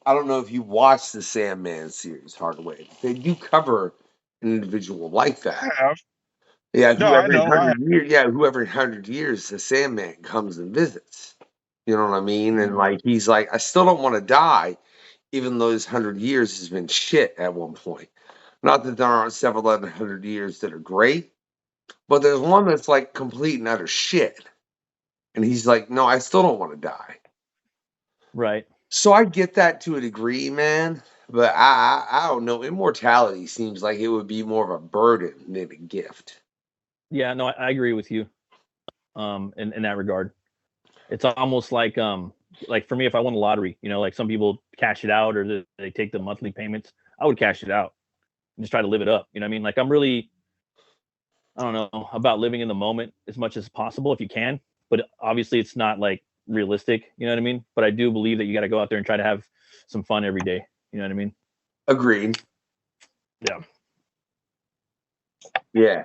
I don't know if you watched the Sandman series, Hardaway. They do cover an individual like that. I have. Yeah, No, I know. who every 100 years the Sandman comes and visits. You know what I mean? And like he's like, I still don't want to die, even though this 100 years has been shit at one point. Not that there aren't several other 100 years that are great, but there's one that's like complete and utter shit. And he's like, no, I still don't want to die. Right. So I get that to a degree, man. But I don't know. Immortality seems like it would be more of a burden than a gift. Yeah, no, I agree with you. In that regard, it's almost like for me, if I won the lottery, like some people cash it out or they take the monthly payments. I would cash it out and just try to live it up. You know what I mean? Like I'm really, I don't know about living in the moment as much as possible if you can, but obviously it's not like realistic. You know what I mean? But I do believe that you got to go out there and try to have some fun every day. You know what I mean? Agreed. Yeah. Yeah.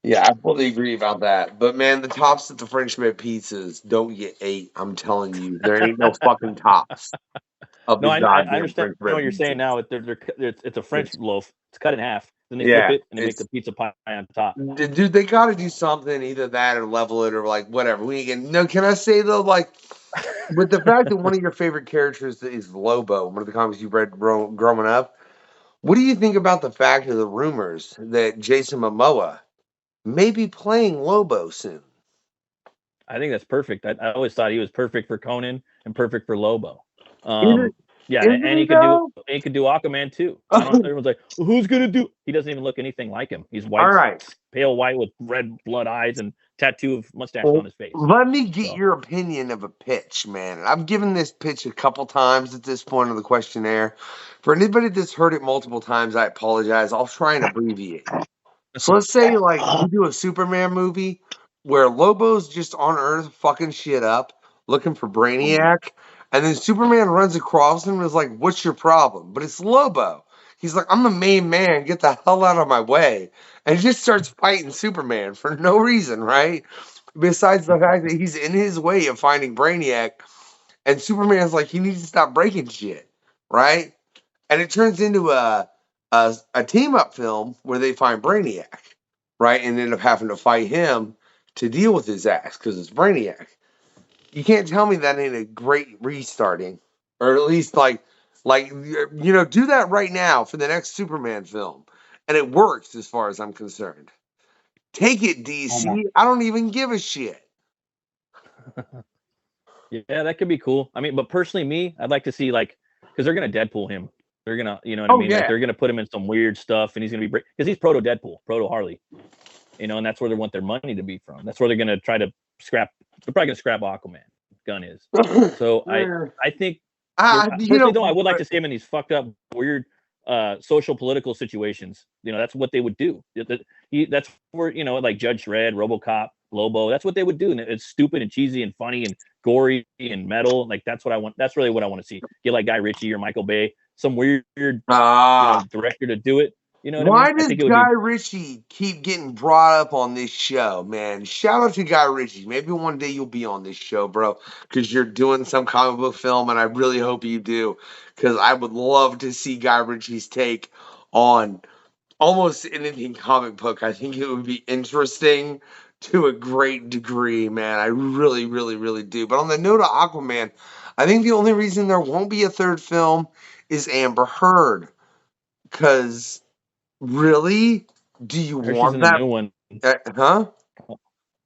Yeah, I fully agree about that. But man, the tops at the French bread pizzas don't get 8. I'm telling you, there ain't no fucking tops of No, the I goddamn understand French bread what you're saying pizzas. now. It's a French loaf. It's cut in half. Then they flip Yeah, it and they make the pizza pie on top. dude, they got to do something, either that or level it or like whatever. We can no. Can I say though, like with the fact that one of your favorite characters is Lobo, one of the comics you read growing up. What do you think about the fact of the rumors that Jason Momoa may be playing Lobo soon? I think that's perfect. I always thought he was perfect for Conan and perfect for Lobo. Isn't, Yeah, isn't and he he could do though? Aquaman too. I don't. Everyone's like, well, who's gonna do? He doesn't even look anything like him. He's All white, right. pale white with red blood eyes and tattoo of mustache Well, on his face. let me get So your opinion of a pitch, man. I've given this pitch a couple times at this point of the questionnaire. For anybody that's heard it multiple times, I apologize. I'll try and abbreviate. So let's say like we do a Superman movie where Lobo's just on Earth fucking shit up, looking for Brainiac, and then Superman runs across him and is like, "What's your problem?" But it's Lobo. He's like, "I'm the main man. Get the hell out of my way!" And he just starts fighting Superman for no reason, right? Besides the fact that he's in his way of finding Brainiac, and Superman's like, he needs to stop breaking shit, right? And it turns into a team up film where they find Brainiac, right, and end up having to fight him to deal with his ass because it's Brainiac. You can't tell me that ain't a great restarting, or at least do that right now for the next Superman film, and it works as far as I'm concerned. Take it, DC. I don't even give a shit. yeah, that could be cool. I mean, but personally, me, I'd like to see like because they're gonna Deadpool him. They're gonna, you know what I Oh mean? Like yeah, they're gonna put him in some weird stuff, and he's gonna be because he's proto Deadpool, proto Harley. You know, and that's where they want their money to be from. That's where they're gonna try to scrap. They're probably gonna scrap Aquaman. Gun is. So I think personally though, I would like to see him in these fucked up, weird, social political situations. You know, that's what they would do. That's where like Judge Dredd, RoboCop, Lobo. That's what they would do, and it's stupid and cheesy and funny and gory and metal. Like that's what I want. That's really what I want to see. Get like Guy Ritchie or Michael Bay, some weird, director to do it. You know what I mean? Why I does think it would Guy be. Ritchie keep getting brought up on this show, man? Shout out to Guy Ritchie. Maybe one day you'll be on this show, bro, because you're doing some comic book film, and I really hope you do, because I would love to see Guy Ritchie's take on almost anything comic book. I think it would be interesting to a great degree, man. I really, really, really do. But on the note of Aquaman, I think the only reason there won't be a third film is Amber Heard, because. Really? Do you I heard she's want in the that? new one. Huh?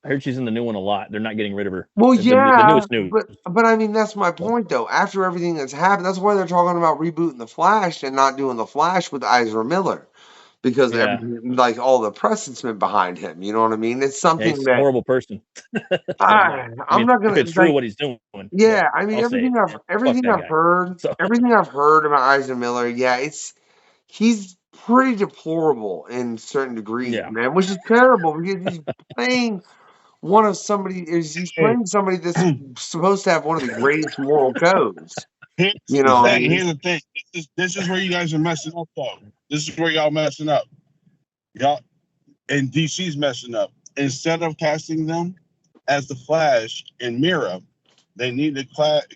I heard she's in the new one a lot. They're not getting rid of her. Well, The yeah, newest news. but I mean that's my So, point though. After everything that's happened, that's why they're talking about rebooting the Flash and not doing the Flash with Ezra Miller, because yeah, everything, like all the precedent's been behind him. You know what I mean? It's something he's a that horrible person. So no, I I'm mean, not if gonna it's true like. what he's doing, but Yeah, I mean I'll say it. Man. Fuck everything that I've guy. heard, So everything I've heard about Ezra Miller. Yeah, he's pretty deplorable in certain degrees, yeah, man, which is terrible because he's playing he's playing somebody that's supposed to have one of the greatest moral codes. Here's You the know what I thing. exactly. mean? Here's the thing. This is where you guys are messing up, though. This is where y'all messing up. Y'all and DC's messing up. Instead of casting them as the Flash and Mira, they need to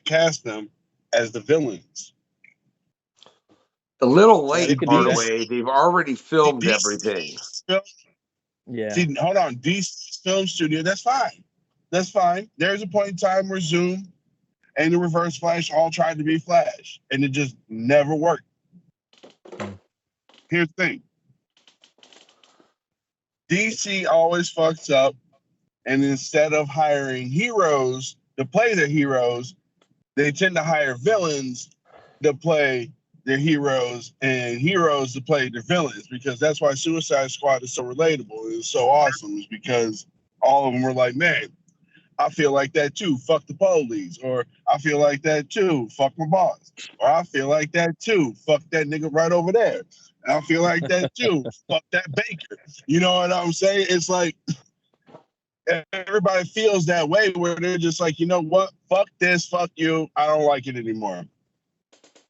cast them as the villains. A little Yeah, they late, could do that. Hardaway. They've already filmed everything. DC film, Yeah, see, hold on. DC Film Studio, that's fine. That's fine. There's a point in time where Zoom and the Reverse Flash all tried to be Flash, and it just never worked. Here's the thing. DC always fucks up, and instead of hiring heroes to play their heroes, they tend to hire villains to play their heroes and heroes to play their villains, because that's why Suicide Squad is so relatable and it's so awesome, is because all of them were like, man, I feel like that too. Fuck the police. Or I feel like that too. Fuck my boss. Or I feel like that too. Fuck that nigga right over there. And I feel like that too. Fuck that baker. You know what I'm saying? It's like everybody feels that way where they're just like, you know what? Fuck this. Fuck you. I don't like it anymore.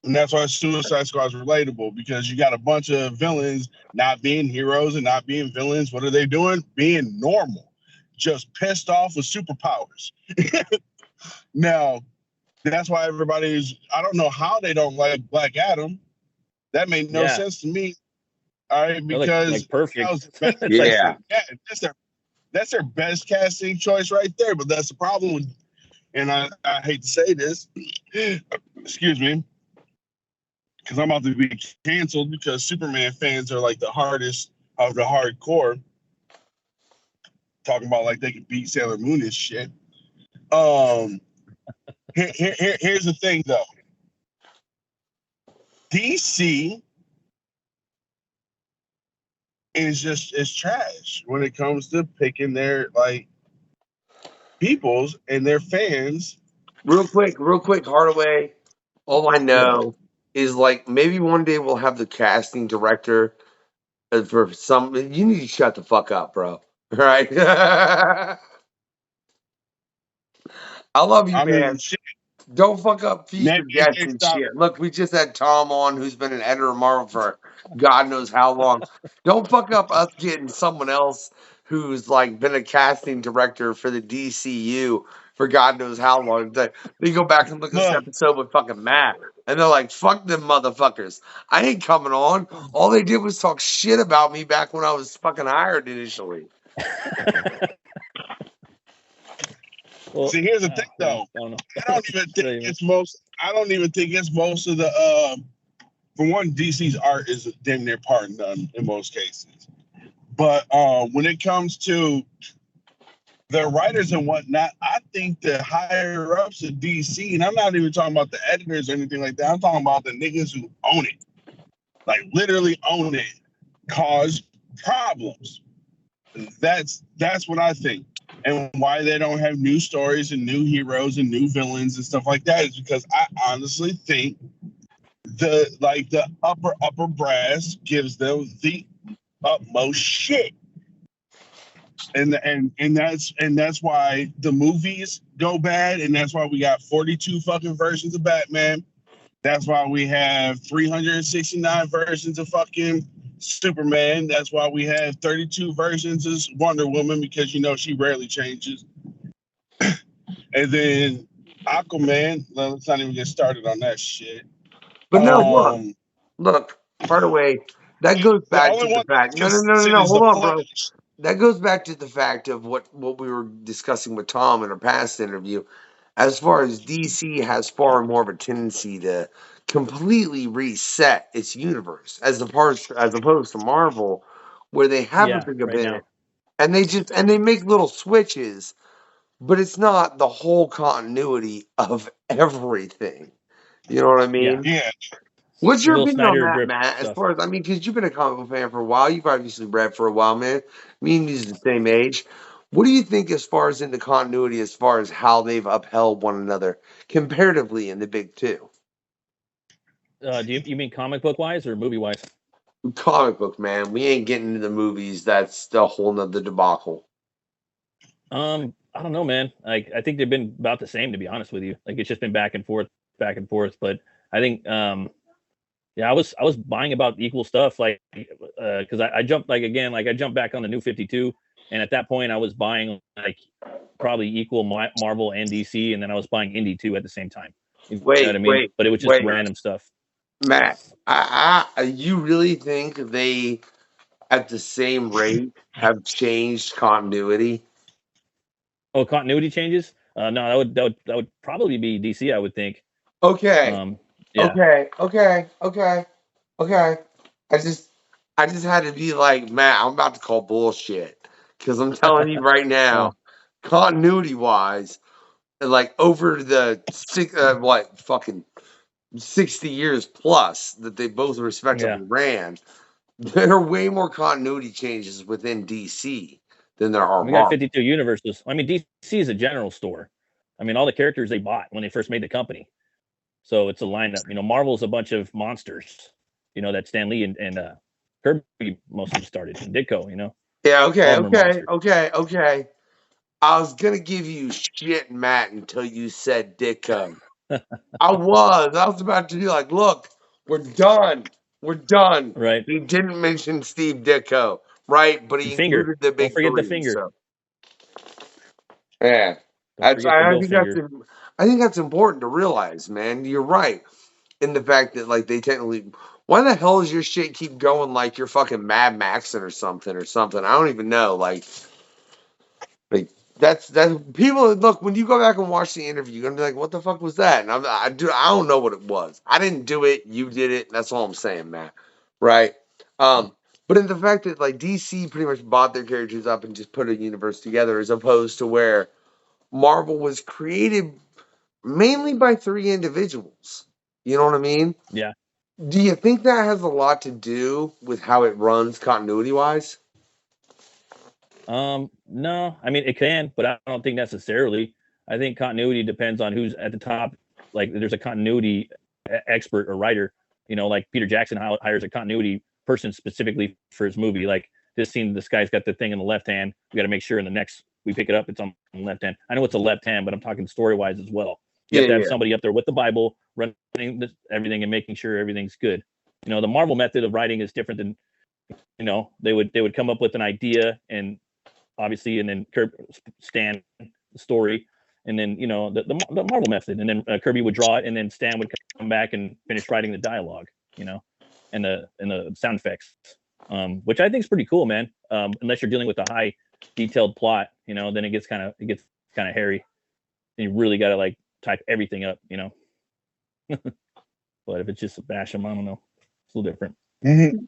And that's why Suicide Squad is relatable, because you got a bunch of villains not being heroes and not being villains. What are they doing? Being normal, just pissed off with superpowers. Now, that's why everybody's, I don't know how they don't like Black Adam. That made no sense to me. All right, because like perfect. Yeah. That's their best casting choice right there. But that's the problem with, and I hate to say this, excuse me, because I'm about to be canceled because Superman fans are like the hardest of the hardcore. Talking about like they could beat Sailor Moon and shit. Here's the thing though. DC is trash when it comes to picking their like peoples and their fans. Real quick, Hardaway. All I know is like maybe one day we'll have the casting director for some. You need to shut the fuck up, bro. Right? I love you, I mean, man. shit. Don't fuck up future guests and Stop. shit. Look, we just had Tom on, who's been an editor of Marvel for God knows how long. Don't fuck up us getting someone else who's like been a casting director for the DCU for God knows how long. They go back and look at this episode with fucking Matt, and they're like, "Fuck them motherfuckers! I ain't coming on." All they did was talk shit about me back when I was fucking hired initially. Well, see, here's the thing, though. I don't even think it's most of the. For one, DC's art is damn near part none in most cases. But when it comes to the writers and whatnot, I think the higher ups of DC, and I'm not even talking about the editors or anything like that. I'm talking about the niggas who own it, like literally own it, cause problems. That's what I think. And why they don't have new stories and new heroes and new villains and stuff like that is because I honestly think the upper brass gives them the utmost shit. And that's why the movies go bad, and that's why we got 42 fucking versions of Batman. That's why we have 369 versions of fucking Superman. That's why we have 32 versions of Wonder Woman, because she rarely changes. And then Aquaman, let's not even get started on that shit. But no, look, Hardaway, that goes back to the fact. No, hold on, bro. That goes back to the fact of what we were discussing with Tom in our past interview. As far as DC has far more of a tendency to completely reset its universe as opposed to Marvel, where they have a big event and they make little switches, but it's not the whole continuity of everything. You know what I mean? Yeah. What's your opinion on that, Matt? As far as because you've been a comic book fan for a while, you've obviously read for a while, man. Me and you's the same age. What do you think as far as in the continuity, as far as how they've upheld one another comparatively in the big two? Do you mean comic book wise or movie wise? Comic book, man. We ain't getting into the movies. That's a whole nother debacle. I don't know, man. Like I think they've been about the same, to be honest with you. Like it's just been back and forth. But I think I was buying about equal stuff, like because I jumped I jumped back on the New 52, and at that point I was buying like probably equal Marvel and DC, and then I was buying indie too at the same time. You know what I mean? But it was just random stuff. Matt, you really think they at the same rate have changed continuity? Oh, continuity changes? No, that would probably be DC, I would think. Okay. Okay. I just had to be like, Matt, I'm about to call bullshit. Because I'm telling you right now, continuity wise, like over the fucking 60 years plus that they both respectively ran, there are way more continuity changes within DC than there are We got Marvel. 52 universes. I mean, DC is a general store. I mean, all the characters they bought when they first made the company. So it's a lineup. You know, Marvel's a bunch of monsters. You know, that Stan Lee and Kirby mostly started. And Ditko, you know, Yeah, all okay, of them are monsters. okay. I was gonna give you shit, Matt, until you said Ditko. I was about to be like, look, we're done. We're done. Right. He didn't mention Steve Ditko, right? But The he finger. included the Don't big forget the three. finger. So yeah. Don't forget the middle finger. I think that's important to realize, man. You're right. In the fact that like they technically, why the hell does your shit keep going like you're fucking Mad Maxing or something? I don't even know. Like that's people look when you go back and watch the interview, you're gonna be like, what the fuck was that? And I don't know what it was. I didn't do it. You did it. That's all I'm saying, Matt. Right? But in the fact that like DC pretty much bought their characters up and just put a universe together, as opposed to where Marvel was created mainly by three individuals. You know what I mean? Yeah. Do you think that has a lot to do with how it runs continuity wise? No, I mean it can, but I don't think necessarily. I think continuity depends on who's at the top. Like there's a continuity expert or writer, you know, like Peter Jackson hires a continuity person specifically for his movie. Like this scene, this guy's got the thing in the left hand. We got to make sure in the next we pick it up, it's on the left hand. I know it's a left hand, but I'm talking story wise as well. You have to have somebody up there with the Bible running everything and making sure everything's good. You know, the Marvel method of writing is different than, you know, they would come up with an idea and obviously, and then Stan the story, and then you know the Marvel method, and then Kirby would draw it, and then Stan would come back and finish writing the dialogue, you know, and the sound effects, which I think is pretty cool, man. Unless you're dealing with a high detailed plot, you know, then it gets kind of hairy. And you really got to like type everything up, you know. But if it's just a bash them, I don't know, it's a little different. Mm-hmm.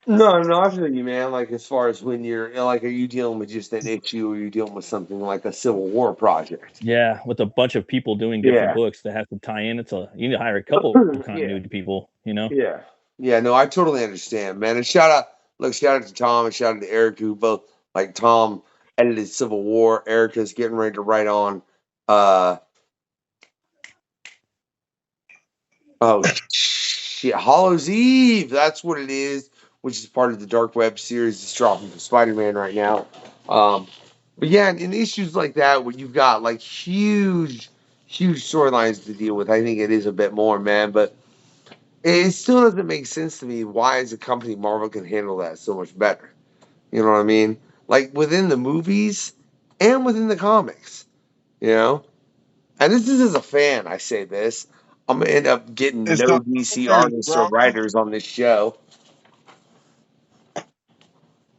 No, I feel you, man. Like as far as when you're like, are you dealing with just an issue, or are you dealing with something like a Civil War project? Yeah, with a bunch of people doing different books that have to tie in. You need to hire a couple continuity people, you know. Yeah. No, I totally understand, man. And shout out to Tom and shout out to Eric, who both like Tom edited Civil War. Erica's getting ready to write on. Oh shit, Hollow's Eve. That's what it is, which is part of the Dark Web series that's dropping for Spider-Man right now. But yeah, in issues like that where you've got like huge storylines to deal with, I think it is a bit more, man. But it still doesn't make sense to me why, as a company, Marvel can handle that so much better. You know what I mean? Like within the movies and within the comics. You know? And this is as a fan, I say this. I'm gonna end up getting It's no the DC owners, artists or bro. writers on this show.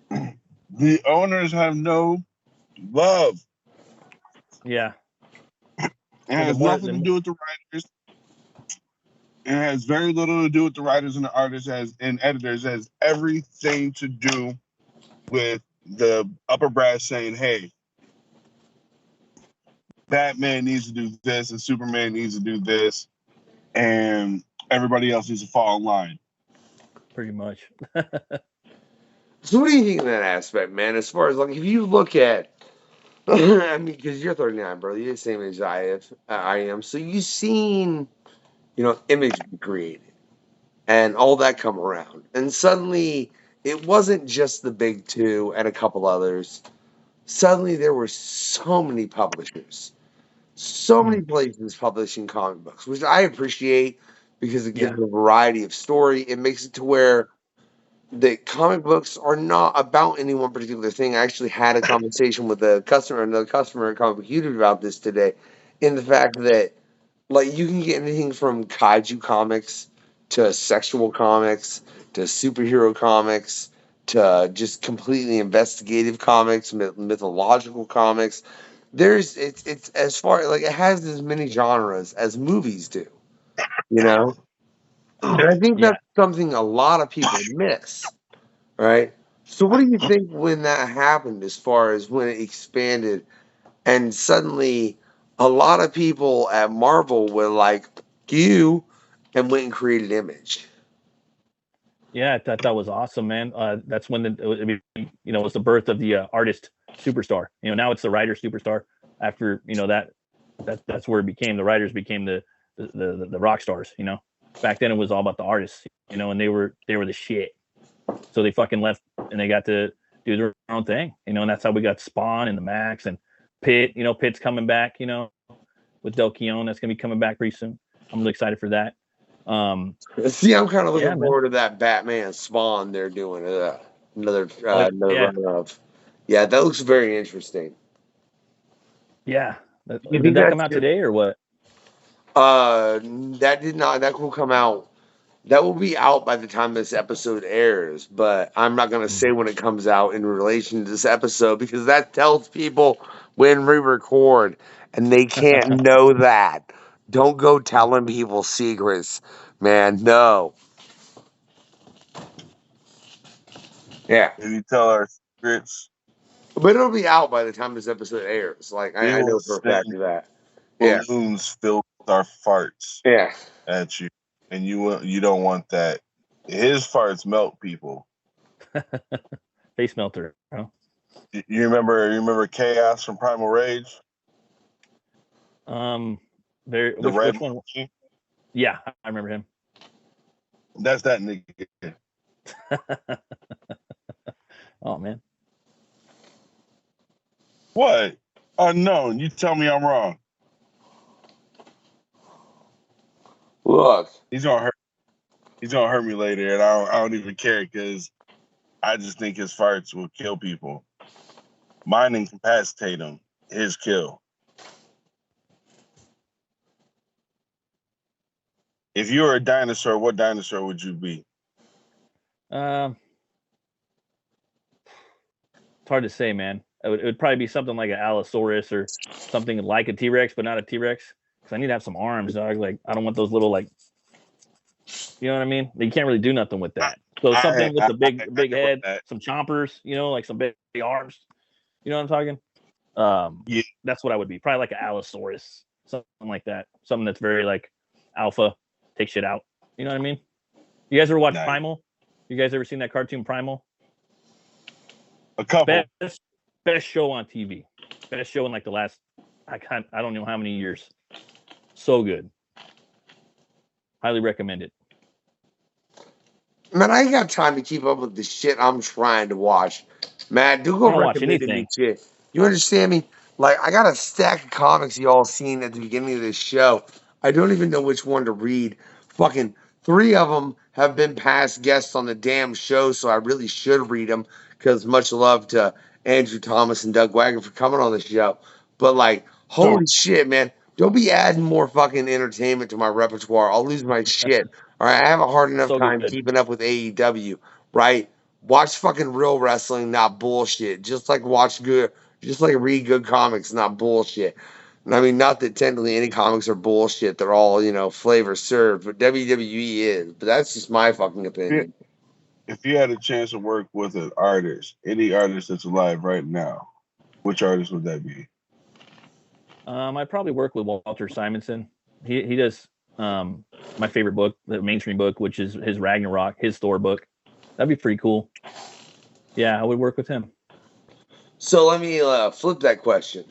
The owners have no love. Yeah. It has nothing to do with the writers. It has very little to do with the writers and the artists and editors. It has everything to do with the upper brass saying, hey, Batman needs to do this and Superman needs to do this, and everybody else needs to fall in line. Pretty much. So what do you think of that aspect, man? As far as like, if you look at, I mean, because you're 39, bro, you're the same age I am. So you've seen, Image be created and all that come around, and suddenly it wasn't just the big two and a couple others. Suddenly there were so many publishers, so many places publishing comic books, which I appreciate because it gives a variety of story. It makes it to where the comic books are not about any one particular thing. I actually had a conversation with another customer at Comic Book YouTube about this today, in the fact that like you can get anything from kaiju comics to sexual comics to superhero comics to just completely investigative comics, mythological comics. It's as far like it has as many genres as movies do, you know. And I think that's something a lot of people miss. Right. So what do you think when that happened, as far as when it expanded and suddenly a lot of people at Marvel were like you and went and created Image? Yeah, I thought that was awesome, man. That's when it was the birth of the artist superstar. Now it's the writer superstar. After that's where it became. The writers became the rock stars. Back then it was all about the artists. And they were the shit. So they fucking left and they got to do their own thing. And that's how we got Spawn and the Max and Pitt. Pitt's coming back. With Del Keown, that's gonna be coming back pretty soon. I'm really excited for that. See, I'm kind of looking forward to that Batman Spawn they're doing. Another run of. Yeah, that looks very interesting. Yeah. Did that come out today or what? That did not. That will come out. That will be out by the time this episode airs, but I'm not going to say when it comes out in relation to this episode because that tells people when we record, and they can't know that. Don't go telling people secrets, man. No. Yeah. If you tell our secrets, but it'll be out by the time this episode airs. Like I know for a fact of that. Balloons filled with our farts. Yeah. At you, and you don't want that. His farts melt people. Face melter. Huh? You remember Chaos from Primal Rage? The red one? Yeah, I remember him. That's that nigga. Oh man. What? Unknown. You tell me I'm wrong. Look, he's gonna hurt me later, and I don't even care because I just think his farts will kill people. Mine incapacitate him. His kill. If you were a dinosaur, what dinosaur would you be? It's hard to say, man. It would probably be something like an Allosaurus or something like a T-Rex, but not a T-Rex. Because I need to have some arms, dog. Like I don't want those little you know what I mean? You can't really do nothing with that. So something with the big head, some chompers, like some big arms. You know what I'm talking? Yeah, that's what I would be. Probably like an Allosaurus, something like that. Something that's very like alpha, take shit out. You know what I mean? You guys ever watch Primal? You guys ever seen that cartoon Primal? A couple. Best show on TV. Best show in like the last I don't know how many years. So good. Highly recommend it. Man, I ain't got time to keep up with the shit I'm trying to watch. Man, do go recommend me shit. You understand me? Like, I got a stack of comics y'all seen at the beginning of this show. I don't even know which one to read. Fucking 3 of them have been past guests on the damn show, so I really should read them. Because much love to Andrew Thomas and Doug Wagner for coming on the show. But, like, holy shit, man. Don't be adding more fucking entertainment to my repertoire. I'll lose my shit. All right, I have a hard enough time keeping up with AEW, right? Watch fucking real wrestling, not bullshit. Just like read good comics, not bullshit. I mean, not that technically any comics are bullshit. They're all, flavor served, but WWE is. But that's just my fucking opinion. If you had a chance to work with an artist, any artist that's alive right now, which artist would that be? I'd probably work with Walter Simonson. He does my favorite book, the mainstream book, which is his Ragnarok, his Thor book. That'd be pretty cool. Yeah, I would work with him. So let me flip that question.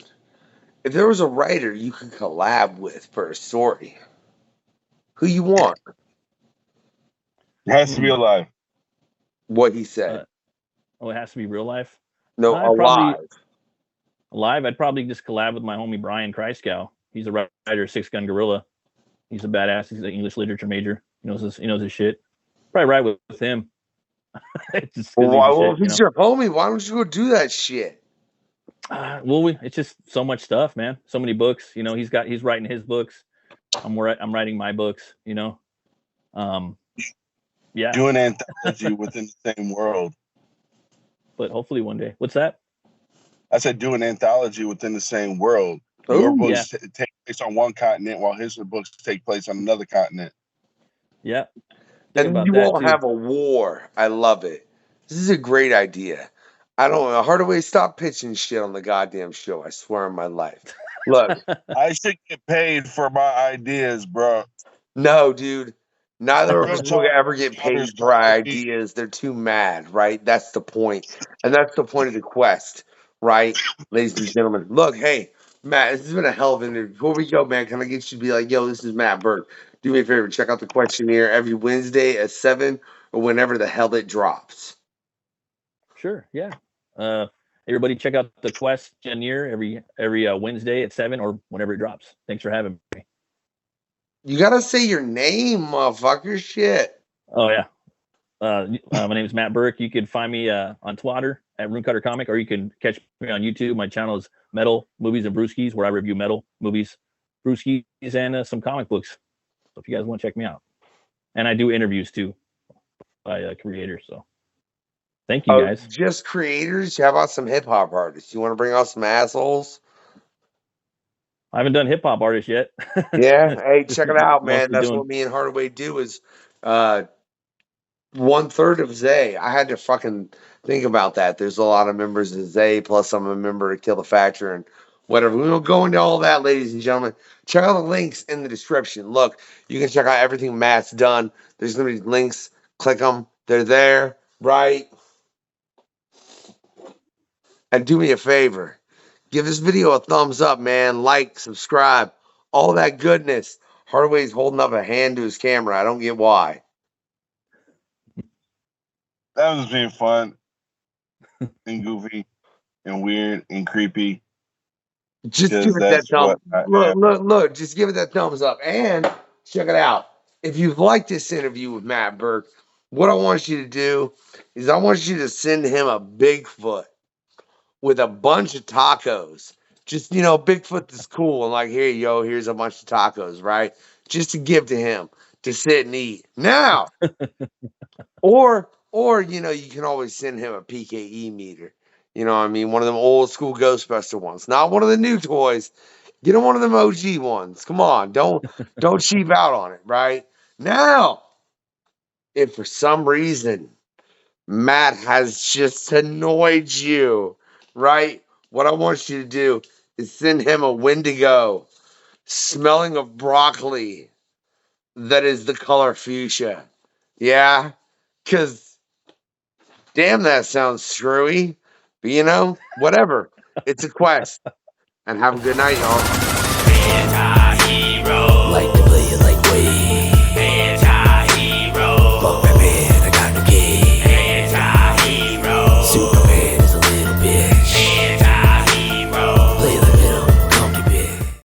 If there was a writer you could collab with for a story, who you want? It has to be alive. What he said. It has to be real life? No, alive. Alive, I'd probably just collab with my homie Brian Kreisgau. He's a writer of Six Gun Gorilla. He's a badass. He's an English literature major. He knows his shit. Probably write with him. Well, if he's your homie, why don't you go do that shit? It's just so much stuff, man. So many books. He's writing his books. I'm writing my books. Yeah. Do an anthology within the same world. But hopefully one day. What's that? I said do an anthology within the same world. Your books take place on one continent while his books take place on another continent. Yeah. And you won't have a war. I love it. This is a great idea. I don't know. Hardaway, stop pitching shit on the goddamn show. I swear on my life. Look. I should get paid for my ideas, bro. No, dude. Neither of us will ever get paid for our ideas. They're too mad, right? That's the point. And that's the point of the quest. right, ladies and gentlemen. Look, hey, Matt, this has been a hell of an interview. Before we go, man, can I get you to be like, yo, this is Matt Burke. Do me a favor, check out the questionnaire every Wednesday at 7 or whenever the hell it drops. Sure. Yeah. Everybody check out the Questionnaire every Wednesday at 7 or whenever it drops. Thanks for having me. You gotta say your name, motherfucker. Shit. Oh yeah. My name is Matt Burke. You can find me on Twitter at Rune Cutter Comic, or you can catch me on YouTube. My channel is Metal Movies and Brewskis, where I review metal movies, brewskis, and some comic books. So if you guys want to check me out, and I do interviews too by creators. So thank you guys. Just creators? How about some hip hop artists? You want to bring out some assholes? I haven't done hip hop artists yet. Yeah. Hey, check it out, man. Mostly That's doing- what me and Hardaway do is 1/3 of Zay. I had to fucking think about that. There's a lot of members of Zay, plus I'm a member of Kill the Factor and whatever. We won't go into all that, ladies and gentlemen. Check out the links in the description. Look, you can check out everything Matt's done. There's gonna be links. Click them. They're there, right? And do me a favor. Give this video a thumbs up, man. Like, subscribe, all that goodness. Hardaway's holding up a hand to his camera. I don't get why. That was being fun and goofy and weird and creepy. Just Because give it that that's thumb. what Look. Just give it that thumbs up. And check it out. If you've liked this interview with Matt Burke, what I want you to do is I want you to send him a Bigfoot with a bunch of tacos. Just, Bigfoot is cool. And like, here you go. Here's a bunch of tacos, right? Just to give to him to sit and eat. Now, or you can always send him a PKE meter. You know what I mean? One of them old school Ghostbuster ones. Not one of the new toys. Get him one of them OG ones. Come on. Don't cheap out on it, right? Now, if for some reason Matt has just annoyed you, right? What I want you to do is send him a Wendigo smelling of broccoli that is the color fuchsia. Yeah? Because, damn, that sounds screwy. But, whatever. It's a quest. And have a good night, y'all.